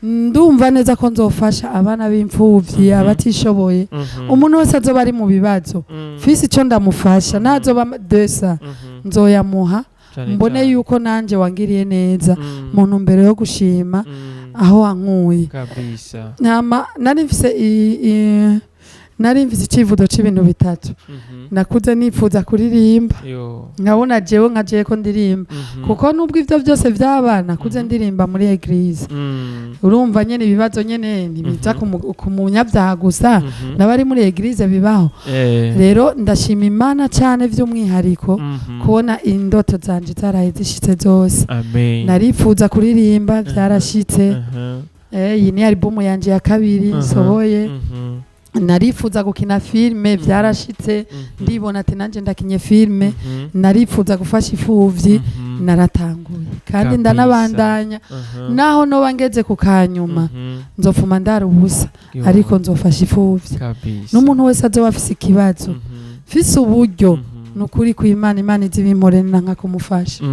ndumva neza ko nzofasha abana b'imfuvyi abatishoboye umuntu wese azoba ari mu bibazo fisi ico ndamufasha nazoba desa nzoyamuha mbone yuko nanje wangiriye neza mu ntumbero yo gushima aho wankuye kabisa nari mfise icivudo c'ibintu bitatu nakuze nifuza kuririmba nkabona jewe nkaje ko ndirimba kuko nubwo ivyo byose vy'abana nakuze ndirimba muri eglise urumva nyene ibibazo nyene ntibiza ku munyabyaha gusa n'abari muri eglise bibaho rero ndashima Imana cyane vy'umwihariko kubona indoto zanje zaraye zishitse zose narifuza kuririmba byarashitse iyi ni album yanje ya kabiri nsohoye narifuza gukina filme byarashitse ndibona ati nanje ndakinye filme narifuza gufasha ifuvyi naratanguye kandi ndanabandanya naho no bangeze ku kanyuma nzofuma ndara ubusa ariko nzofasha ifuvyi n'umuntu wese azoba afise ikibazo fise uburyo nukuri ku Imana izibimporena nka kumufasha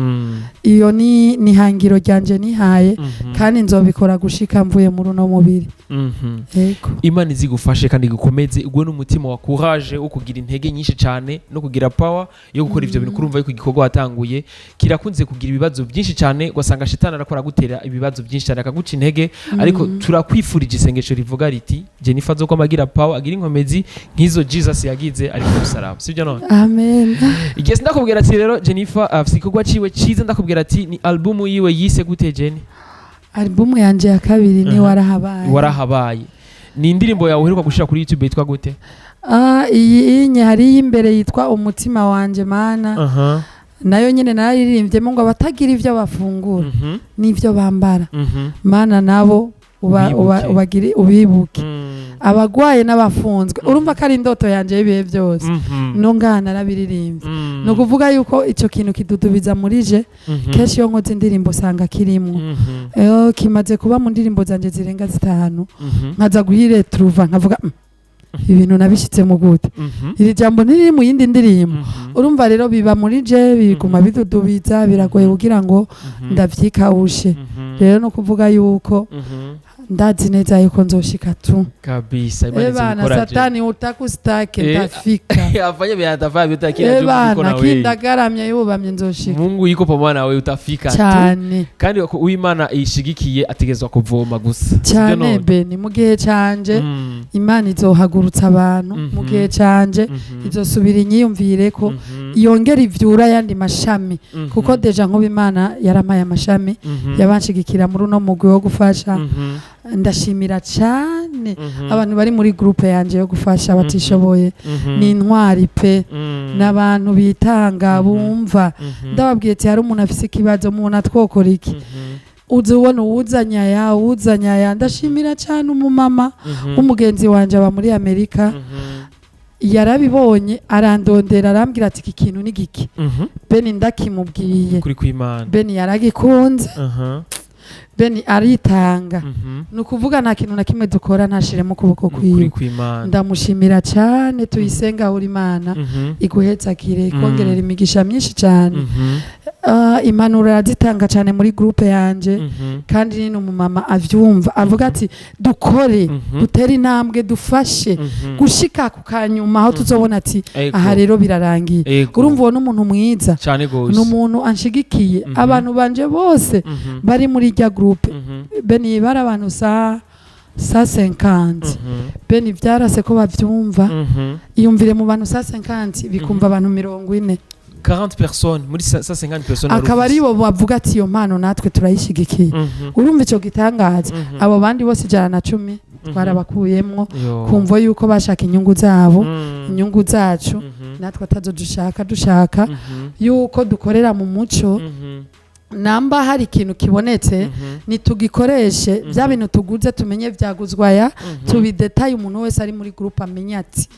iyo ni hangiro ryanje nihaye kandi nzobikora gushika mvuye muri uno mubiri yego Imana izigufashe kandi gukomeze ugwe n'umutima wa courage wo kugira intege nyinshi cyane no kugira power yo gukora ivyo bintu kurumva yuko igikorwa watanguye kirakunze kugira ibibazo byinshi cyane wasanga shitani arakora gutera ibibazo byinshi cyane akaguca intege ariko turakwifurije isengesho rivuga riti Jennifer zo kwamagira power agira inkomezi nk'izo Jesus yagize ariko musaraba sibyo none amen igeze ndakubwira ati rero Jennifer afise ikorwa ciwe cize ndakubwira ati ni album yiwe yise gute Jenny album yanje ya kabiri ni warahabaye ni indirimbo yawe uheruka gushira kuri YouTube yitwa gute iyi hari imbere yitwa umutima wanje mana nayo nyene naririmbye ngo abatagira ivyo bafungura n'ivyo bambara mana nabo ubibuke abagwaye n'abafunzwe urumva ko ari indoto yanje y'ibihe byose no ngana narabiririmbye no kuvuga yuko ico kintu kidudubiza muri je keshi yo nkoze indirimbo sanga kirimwo kimaze kuba mu ndirimbo zanje zirenga 5 nkaza guhiretruva nkavuga ibintu nabishitse mu gute iri jambo niri mu yindi ndirimbo urumva rero biba muri je biguma bidudubiza biragoye kugira ngo ndavyikawushe rero no kuvuga yuko ndazi neza yuko nzoshika tu kabisa Imana satani utakustake ndafika afanye byatafanya bitakira juu uko na wewe kindagaramye yubamye nzoshika Mungu yuko pamoja na wewe utafika cyane kandi uw'Imana ishigikiye ategezwa kuvoma gusa cyane Beni mu gihe canje Imana izohagurutsa abantu mu gihe canje izosubira inyiyumvire ko yongera ivyura yandi mashami kuko deja nko Imana yaramaye amashami yabanshigikira muri no mugwi wo gufasha ndashimira cyane abantu bari muri groupe yanje yo gufasha abatishoboye ni intwari pe n'abantu bitanga bumva ndababwiye ati hari umuntu afise ikibazo umuntu atwokora iki uzubona uwuzanyaya ndashimira cyane umumama umugenzi wanje aba muri Amerika yarabibonye arandondera arambwira ati iki kintu ni giki Beni ndakimubwiye kuri kw'Imana Beni yaragikunze Beni aritanga nukuvuga nta kintu na kimwe dukora ntashire mu kuboko kwiwe ndamushimira cyane tuyisenga uri Imana iguhezakire kongerera imigisha myinshi cyane impanuro yazitanga cyane muri groupe yanje kandi ni umumama avyumva avuga ati dukore dutere intambwe dufashe gushika ku kanyuma aho tuzobona ati aha rero birarangiye urumva uwo n'umuntu mwiza n'umuntu anshigikiye abantu banje bose bari muri rya groupe Beni bara abantu sa 50 Beni vyarase ko bavyumva iyumvire mu bantu sa 50 bikumva abantu 40 40 personnes muri 150 personnes akaba ari bo bavuga ati iyo mpano natwe turayishigikiye urumva ico gitangaza abo bandi bose 110 twarabakuyemwo kumva yuko bashaka inyungu zabo inyungu zacu natwe atazo dushaka yuko dukorera mu muco namba hari ikintu kibonetse nitugikoreshe bya bintu tuguze tumenye vyaguzwaya tubidetaye umuntu wese ari muri groupe amenye ati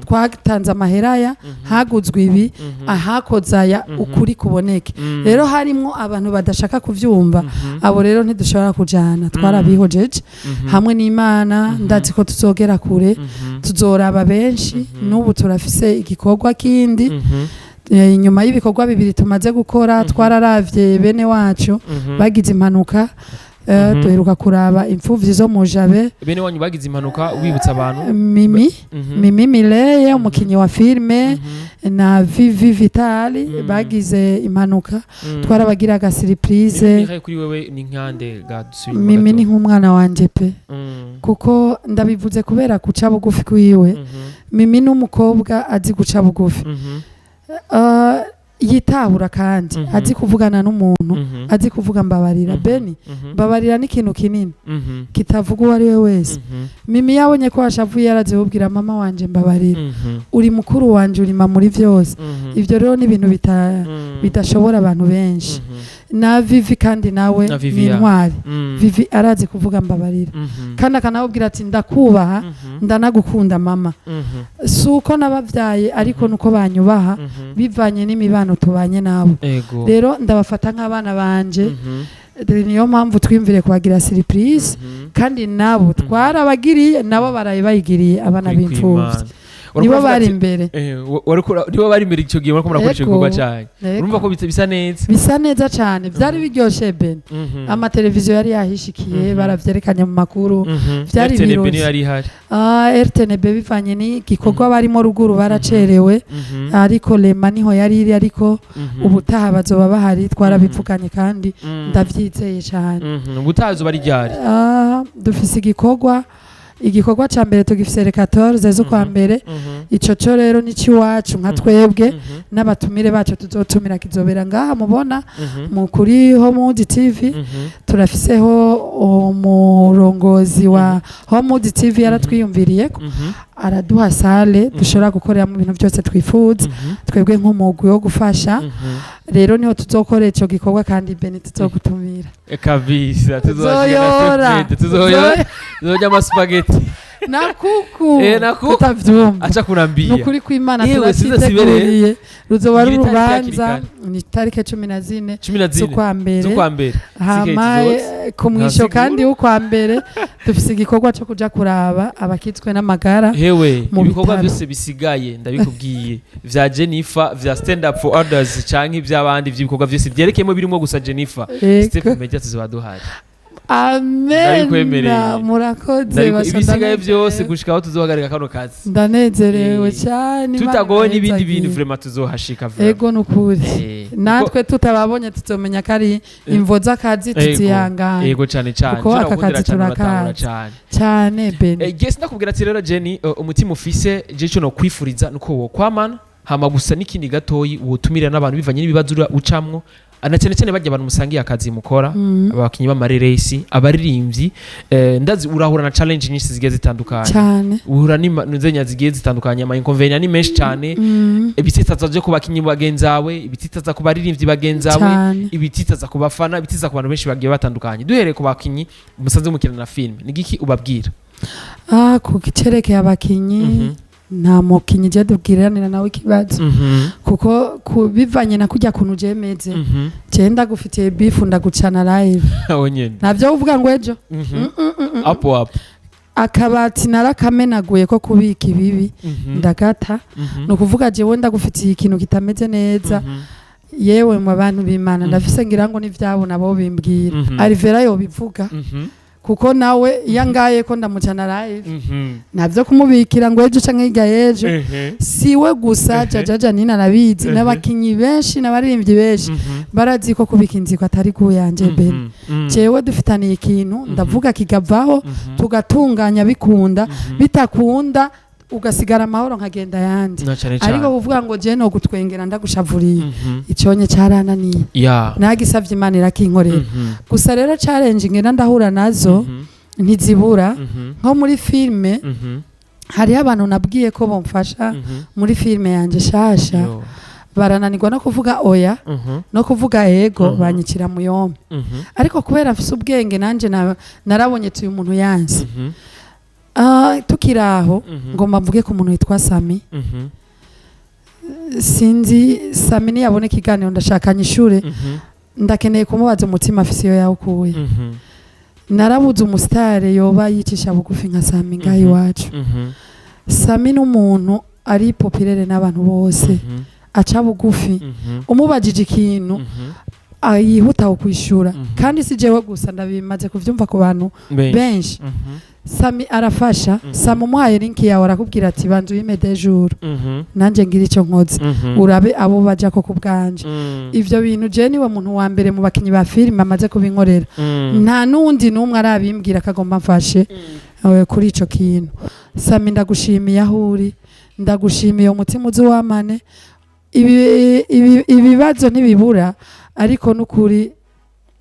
twatanze amaheraya haguzwe ibi ahakozaya ukuri kuboneke rero harimo abantu badashaka kuvyumva abo rero ntidushobora kujana twarabihojeje hamwe n'Imana ndazi ko tuzogera kure tuzoraba benshi n'ubu turafise igikorwa kindi inyuma y'ibikorwa bibiri tumaze gukora twararavye bene wacu bagize impanuka duheruka kuraba imfuvyi zo mu Jabe bene wanyu bagize impanuka wibutsa abantu Mimi Mileye umukinyi wa filme na Vivi Vitali bagize impanuka twarabagira ga surprise kuri wewe ni nkande gadusuye Mimi ni nk'umwana wanje pe kuko ndabivuze kubera kuca bugufi kwiwe Mimi n'umukobwa azi guca bugufi yitahura kandi azi kuvugana n'umuntu azi kuvuga mbabarira Beni mbabarira ni ikintu kinini kitavuga uwo ari we wese Mimi yabonye ko ashavuye yaraze ubwira mama wanje mbabarira uri mukuru wanje urima muri vyose ivyo rero ni ibintu bidashobora abantu benshi na Vivi kandi nawe ni intwari Vivi arazi kuvuga mbabarira kandi akanabwira ati ndakubaha ndanagukunda mama suko nabavyaye ariko nuko banyubaha bivanye n'imibano tubanye nabo rero ndabafata nk'abana banje niyo mpamvu twimvire kubagira surprise kandi nabo twarabagiriye nabo baraye bayigiriye abana b'imfuvyi nibo bari imbere nibo bari imbere icyo gihe bariko murakora ico gikorwa cyane urumva ko bisa neza cyane byari biryoshe Ben amateleviziyo yari yahishikiye baravyerekanye mu makuru byari birori RTNB bivanye ni gikorwa barimo ruguru baracerewe ariko Lema niho yari iri ariko ubutaha bazoba bahari twarabivuganye kandi ndavyizeye cyane ubutaha zo bari ryari dufise igikorwa ca mbere tugifise 14 z'ukwa mbere ico cyo rero ni ciwacu nka twebwe n'abatumire bacu tuzotumira kizobera ngaha mubona mu kuri Homewood TV turafiseho umurongozi wa Homewood TV yaratwiyumviriye araduha sale dushobora gukorera mu bintu byose twifuza twebwe nk'umugwi wo gufasha rero niho tuzokorera ico gikorwa kandi Beni tuzogutumira kabisa tuzoyora amaspaghetti na kuku tutavyumva acha kunambia nukuri kw'Imana turaciteguriye ruzoba rubanza ni tarike 14 z'ukwa mbere hamaye kumwisho kandi ukwa mbere dufise igikorwa cyo kuja kuraba abakitswe n'amagara hewe ibikorwa byose bisigaye ndabikubwiye vya Jennifer vya stand up for others canke ivy'abandi vy'ibikorwa byose byerekeyemo birimo gusa Jennifer Step Media tuzobaduhari Amen murakoze ibisigaye byose gushika aho tuzohagarika kano kazi ndanezerewe cyane tutagoye n'ibindi bintu vraiment tuzohashika vraiment ego nukuri natwe tutababonye tuzomenya kari imvo z'akazi tuzihangana ego cyane kuko aka kazi turakara cyane Ben yes ndakubwira ati rero Jenny umutima ufise je cyo no kwifuriza nuko wo kwamana hama gusa n'ikindi gatoyi ubutumira n'abantu bivanye n'ibibazo ucamwo ana cyane bajya abantu musangiye akazi mukora abakinyi b'amareresi abaririmbyi ndazi urahura na challenge nyinshi zigiye zitandukanye cyane uhura n'inzenya zigiye zitandukanye ama inconvenience ni menshi cyane ibititaza byo kubakinyi bagenzawe ibititaza ku baririmbyi bagenzawe ibititaza ku bafana ibititaza ku bantu benshi bagiye batandukanye duhereye ku bakinyi musanze mukina na film ni giki ubabwira ku kicerekeye abakinyi nta mukinyi je dubwiranira nawe ikibazo kuko bivanye na kujya kuntu jemeze cyenda gufitiye beef ndagucana live abonyene navyo uvuga ngo ejo apo akabati narakamenaguye ko kubika ibibi ndagata no kuvuga jewe ndagufitiye ikintu kitameze neza yewe mu bantu b'Imana ndafise ngira ngo n'ivyabo nabo bimbwira Alivera yo bivuga kuko nawe yangaye ko ndamucana live navyo kumubikira ngo ejo canke hirya yejo siwe gusa jajaja nina nabizi n'abakinyi benshi n'abaririmbyi benshi barazi ko kubika inziko atari kuyanje Ben jewe dufitaniye ikintu ndavuga kigavaho tugatunganya bikunda bitakunda ugasigara amahoro nkagenda yandi Na cane cane. ariko kuvuga ngo je no gutwengera ndagushavuriye iconye carananiye nagisavye Imana irakinkorera gusa rero challenge ngena ndahura nazo ntizibura nko muri filme hariho abantu nabwiye ko bomfasha muri filme yanje shasha barananirwa no kuvuga oya no kuvuga ego banyikira mu yombi ariko kubera afise ubwenge nanje narabonye tuyu muntu yanze tukiraho ngomba mvuge ku muntu witwa Sami sinzi Sami niyabone ikiganiro ndashakanye ishure ndakeneye kumubaza umutima afise iyo yawukuye narabuze umusitare yoba yicisha bugufi nka Sami ngaho iwacu Sami n'umuntu ari populaire n'abantu bose aca bugufi umubajije ikintu yihuta kwishura kandi si jewe gusa ndabimaze kuvyumva ku bantu benshi Sami arafasha Sami umuhaye link yawe arakubwira ati banzu yime de jour nanje ngira ico nkoze urabe abo baja ko kubganje ivyo bintu je niwe muntu wa mbere mu bakinyi ba film amaze kubinkorera nta nundi numwe arabimbwira kagomba mfashe kuri ico kintu Sami ndagushimiye ahuri ndagushimiye umutima uzi wamane ibibazo ntibibura ariko nukuri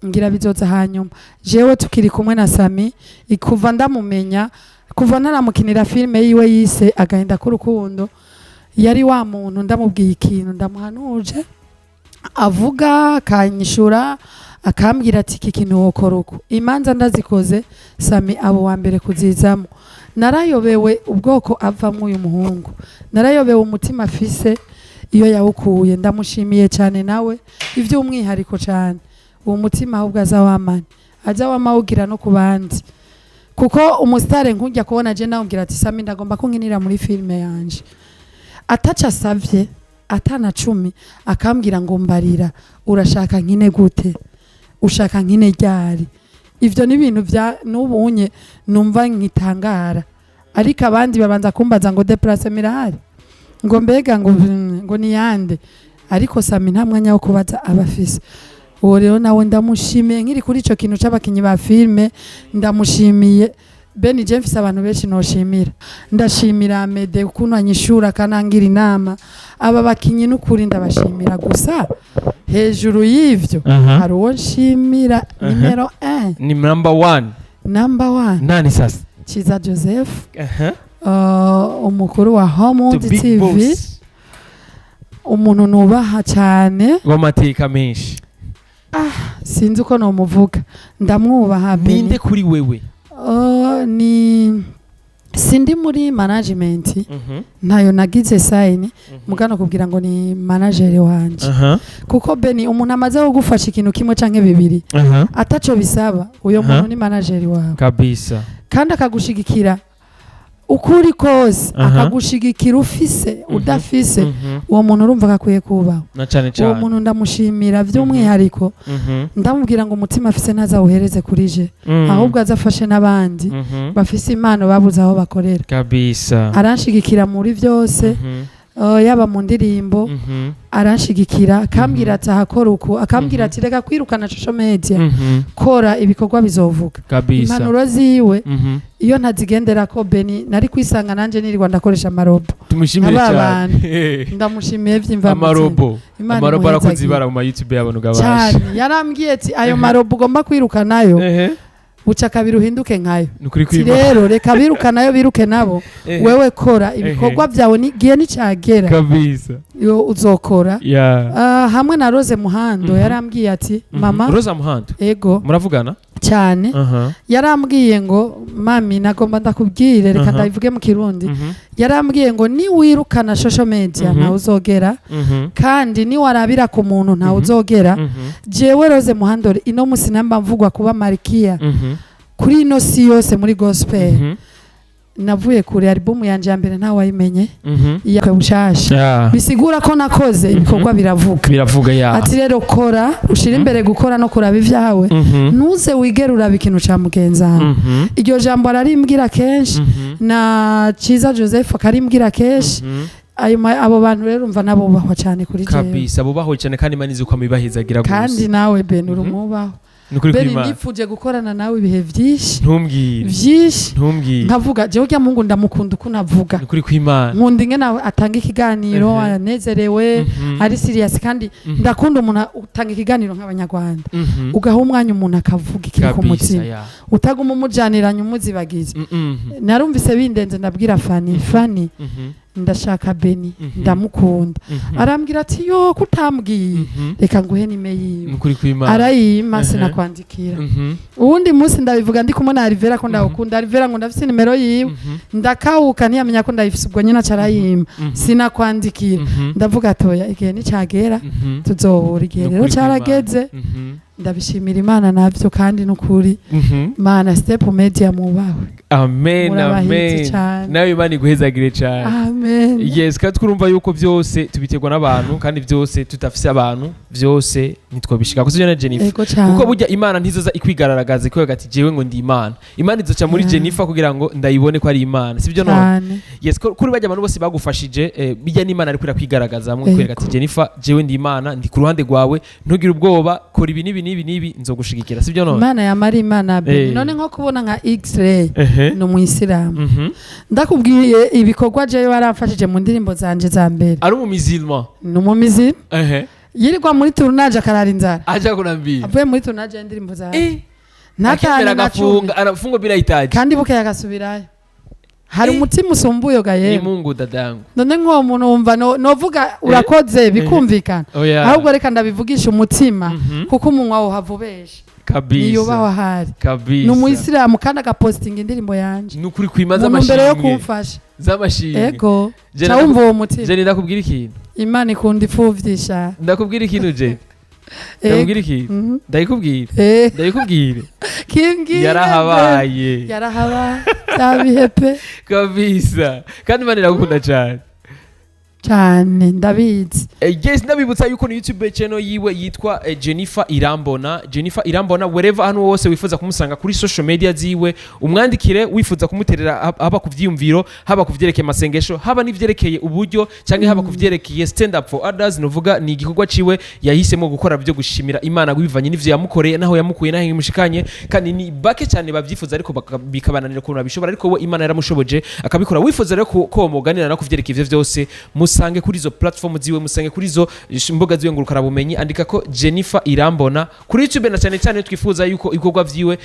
ngira bizoza hanyuma jewe tukiri kumwe na Sami ikuva ndamumenya kuva naramukinira filme yiwe yise Agahinda k'urukundo yari wa muntu ndamubwiye ikintu ndamuhanuje avuga kanyishura akambwira ati iki kintu wokora uko imanza ndazikoze Sami abo wa mbere kuzizamo narayobewe ubwoko avamwe uyu muhungu narayobewe umutima afise iyo yawukuye ndamushimiye cyane nawe ivyo umwihariko cyane uwo mutima ahubwo azawamane azawamawugira no kubandi kuko umusitare nkujya kubona je nawumbwira ati Sami ndagomba ko nkinira muri filme yanje ataca savye atana 10 akambwira ngo mbarira urashaka nkine gute ushaka nkine ryari ivyo ni ibintu bya nubunye numva nkitangara ariko abandi babanza kumbaza ngo deplace mirahari ngo mbega ngo ni yande ariko Sami nta mwanya wo kubaza abafise uwo rero nawe ndamushimiye nkiri kuri ico kintu c'abakinyi ba filme ndamushimiye Beni James abantu benshi noshimira ndashimira Mede ukuntu anyishura kanangira inama aba bakinyi n'ukuri ndabashimira gusa hejuru y'ivyo hari uwo nshimira numero 1 ni number 1 nani sasa Chiza Joseph umukuru wa Homod TV umuntu nubaha cyane w'amateka menshi sinzi uko nomuvuga ndamwubaha Beni ninde kuri wewe ni sindi muri management ntayo nagize sign mugano kubwira ngo ni manager wanje kuko Beni umuntu amaze kugufasha ikintu kimwe canke bibiri ataco bisaba uyo muntu ni manager wawe kabisa kandi akagushigikira ukuri kose akagushigikira ufise udafise uwo muntu urumva akwiye kubaho na cyane cyane uwo muntu ndamushimira by'umwihariko ndamubwira ngo umutima afise ntazawuhereze kuri je ahubwo azafashe n'abandi bafise impano babuze aho bakorera kabisa aranshigikira muri byose yaba mu ndirimbo aranshigikira akambwira ati ahakora uko akambwira ati reka kwirukana social media kora ibikorwa bizovuga impanuro ziwe iyo ntazigendera ko Beni nari kwisanga nanje nirirwa ndakoresha amarobo tumushimire cyane ndamushimiye byimva amarobo arakuzibara mu YouTube y'abantu gabasha yarambwiye ati ayo marobo ugomba kwirukanayo buca kabiri uhinduke nkayo rero reka birukanayo biruke nabo wewe kora ibikorwa byawe nigiye nicagera kabisa yo uzokora hamwe na Rose Muhando yarambwiye ati mama Rose Muhando ego muravugana cyane yarambwiye ngo mami nagomba ndakubwire reka ndabivuge mu Kirundi yarambwiye ngo ni wirukana social media na uzogera kandi ni warabira ku muntu nta uzogera jewe Rose Muhando ino musinamba mvugwa kuba Marikia kuri ino si yose muri gospel navuye kuri album yanje ya mbere nta wayimenye yakwe bushasha bisigura ko nakoze ibikorwa biravuga ati rero kora ushira imbere gukora no kuraba ivyawe nuze wigerura bikintu ca mugenza iryo jambo ararimbwira kenshi na Chiza Joseph akarimbwira kenshi abo bantu rero umva nabo bahwa cyane kuri jewe kabisa abo bahwa cyane kandi manize uko mibahizagira gusa kandi nawe Ben urumubaho Nukuri Beni kw'Imana. nipfuje gukorana nawe ibihe vyinshi Ntumbwire. vyinshi Ntumbwire. nkavuga jewe urya Mungu ndamukunda uko navuga Nukuri kw'Imana. nkunda ingene atanga ikiganiro anezerewe ari serious kandi ndakunda umuntu utanga ikiganiro nk'abanyarwanda ugaha umwanya umuntu akavuga ikiri ku mutima utaguma umujaniranya umuzibagiza narumvise bindenze ndabwira Fani ndashaka Beni ndamukunda arambwira ati yo kutambwiye reka nguhe nime yiwe Nukuri kw'Imana. arayima sinakwandikira uwundi munsi ndabivuga ndi kumwe na Alivera ko ndawukunda Alivera ngo ndafise nimero yiwe ndakawuka ntiyamenya ko ndayifise ubwo nyine acarayima sinakwandikira ndavuga atoya igihe nicagera tuzohura igihe rero carageze ndabishimira Imana navyo kandi nukuri Mana Step Media mubawe Amen, amen. Nawe Imana iguhezagire cyane. Amen. Yes, kandi twumva yuko byose tubiterwa n'abantu kandi byose tutafise abantu byose nitwobishika kuko je Jennifer kuko burya Imana ntizoza ikwigararagaza ko gati jewe ngo ndi Imana. Imana izoca muri Jennifer kugira ngo ndayibone ko ari Imana. Sibyo none? Yes, kuri bajya abantu bose bagufashije bijya n'Imana ari kwiragaragaza mu kwereka ati Jennifer jewe ndi Imana ndi ku ruhande rwawe ntugire ubwoba kora ibi nibi nzogushigikira. Sibyo none? Imana yamari Imana be. None nko kubona nka X-ray no mu Islam ndakubwiye ibikorwa je waramfashije mu ndirimbo zanje za mbere ari mu musulman no mu mizil yirirwa muri tournage akarara inzara aja kunambira avuye muri tournage y'indirimbo za nakana gafunga arafunga bila itaji kandi buke yagasubirayo hari umutima usumbuye gaye ni Mungu dadangu none nko muntu wumva novuga urakoze bikumvikana ahubwo reka ndabivugisha umutima kuko umunwa wo havubesha kabisa niyubaho hari kabisa no muisiramu kandi agapostinga indirimbo yanje nukuri kwimaza amashimwe mbere yo kumfasha z'amashimwe ego cyawumva uwo mutima je ndakubwira ikintu Imana ikunda ipfuvyiisha ndakubwira ikintu je ndakubwira ikintu ndayikubwire kimbwira yarahabaye yabihepe kabisa kandi Imana iragukunda cyane cyane ndabizi. Yes, ndabibutsa yuko ni YouTube channel yiwe yitwa Jennifer Irambona wherever hano wose wifuza kumusanga kuri social media ziwe umwandikire wifuza kumuterera haba kuvyiyumviro haba kuvyerekeye masengesho haba nivyerekeye uburyo cyangwa haba kuvyerekeye stand up for others novuga ni igikorwa ciwe yahisemo gukora byo gushimira Imana gwivanye n'ivyo yamukoreye naho yamukuye naho imushikanye kandi ni bake cyane bavyifuza ariko bikabananira ko nabishobora ariko we Imana yaramushoboje akabikora wifuza rero ko muganira no kuvyerekeye ivyo byose musange kuri zo platform ziwe musange kuri zo mboga ziwe ngurukara bumenyi andika ko Jennifer Irambona kuri YouTube na cyane twifuza yuko ibikorwa vyiwe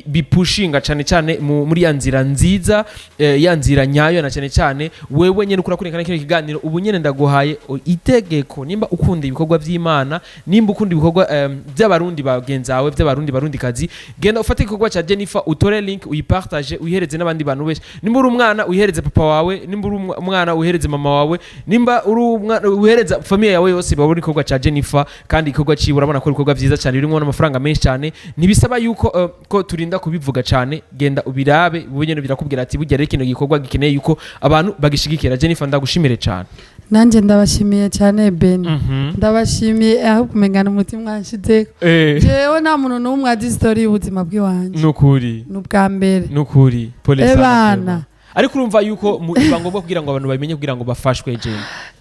bipushinga cyane muri yanzira nziza yanzira nyayo na cyane wewe nyene ukura kurekana kino kiganiro ubu nyene ndaguhaye itegeko nimba ukunda ibikorwa vy'Imana nimba ukunda ibikorwa by'abarundi bagenzawe by'abarundi kazi genda ufate igikorwa cha Jennifer utore link uyipartage uyihereze n'abandi bantu benshi nimba uri umwana uyihereze papa wawe nimba uri umwana uyihereze mama wawe nimba uri umwana uhereza familia yawe yose babona ikorwa cha Jennifer kandi ikorwa ciwe urabona ko ikorwa vyiza cyane birimo n'amafaranga menshi cyane ntibisaba yuko ko turinda kubivuga cyane genda ubirabe ubunyene birakubwira ati burya rero kino gikorwa gikeneye yuko abantu bagishigikira Jennifer ndagushimire cyane nanje ndabashimiye cyane Ben ndabashimiye aho kumengana umutima mwanshize jewe nta muntu n'umwe azi story y'ubuzima bw'iwanje nukuri n'ubwa mbere nukuri pole sana ariko urumva yuko biba ngombwa kugira ngo abantu babimenye kugira ngo bafashwe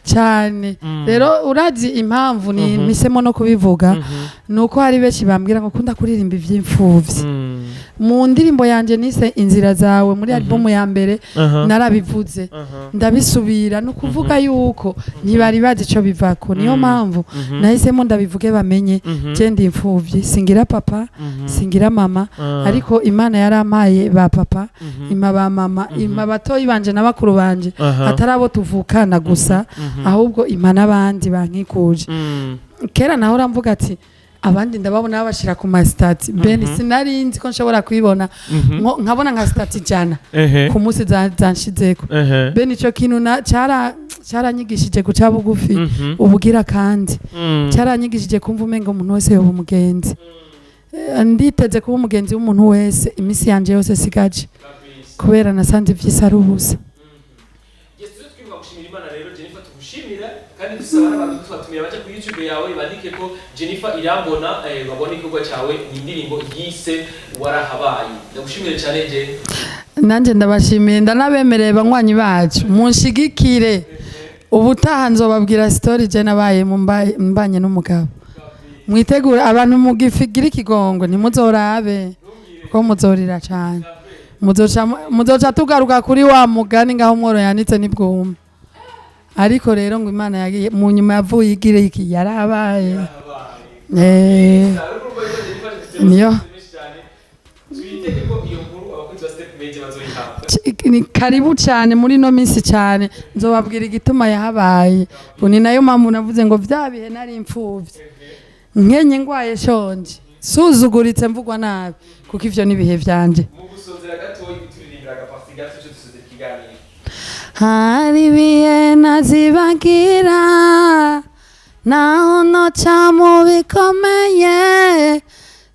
cyane rero urazi impamvu ni misemo no kubivuga nuko hari benshi bambwira ngo kunda kuririmba ivy'imfuvyi mu ndirimbo yanje nise inzira zawe muri album ya mbere narabivuze ndabisubira no kuvuga yuko ntibari bazi ico bivako niyo mpamvu nahisemo ndabivuge bamenye je ndi imfuvyi singira papa singira mama ariko Imana yarampaye ba papa ima ba mama ima batoyi banje n'abakuru banje atarabo tuvukana gusa ahubwo Imana abandi bankikuje kera naho ramvuga ati abandi ndababona babashira ku ma stats Ben sinarinzi ko nshobora kwibona nkabona nka stats jana ku munsi zanshizeko Ben ico kintu cyaranyigishije guca bugufi ubugira kandi cyaranyigishije kumva umenga umuntu wese yoba umugenzi nditeze kuba umugenzi w'umuntu wese imisi yanje yose sigaje kubera nasanze vyisa rubusa kandi dusaba n'abantu tubatumira baje kuri YouTube yawe bandike ko Jennifer Irambona babone ikorwa cyawe ni indirimbo yise warahabaye ndagushimire cyane je nanje ndabashimiye ndanabemereye banywanyi bacu munshigikire ubutaha nzobabwira story je nabaye mbanye n'umugabo mwitegura abantu mugifigira ikigongwe ntimuzorabe ko muzorira cyane muzoca tugaruka kuri wa mugani ngaho umworo yanitse nibwuma ariko rero ngo Imana yagiye mu nyuma yavuye igire iki yarabaye niyo ni karibu cyane muri no minsi cyane nzobabwira igituma yahabaye ni nayo mpamvu navuze ngo byabihe nari imfuvye nkenye ngwaye shonje suzuguritse mvugwa nabi kuko ivyo nibihe vyanje hari ibihe nazibagira naho noca mu bikomeye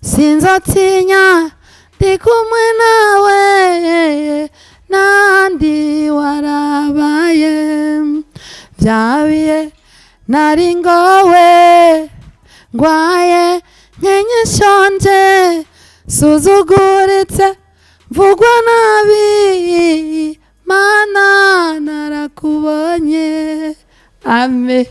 sinzotinya ndi kumwe nawe nandi warabaye byabiye nari ngowe ngwaye nkenye shonje suzuguritse mvugwa nabi Mana narakubonye amen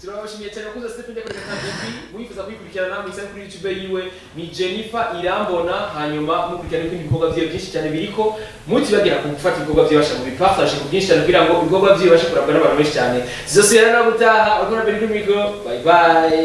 turabashimiye cyane kuza Stephen kuri TV mwifuza kwikurikirana namwe isa kuri YouTube yiwe ni Jennifer Irambona hanyuma mukurikirana ibindi bikorwa bye byinshi cyane biriko mutibagira gufata ibikorwa bye basha mu bipartage ku byinshi cyane kugira ngo ibikorwa bye basha kurabwa n'abantu benshi cyane zose yarana gutaha akora biri ku mikro bye bye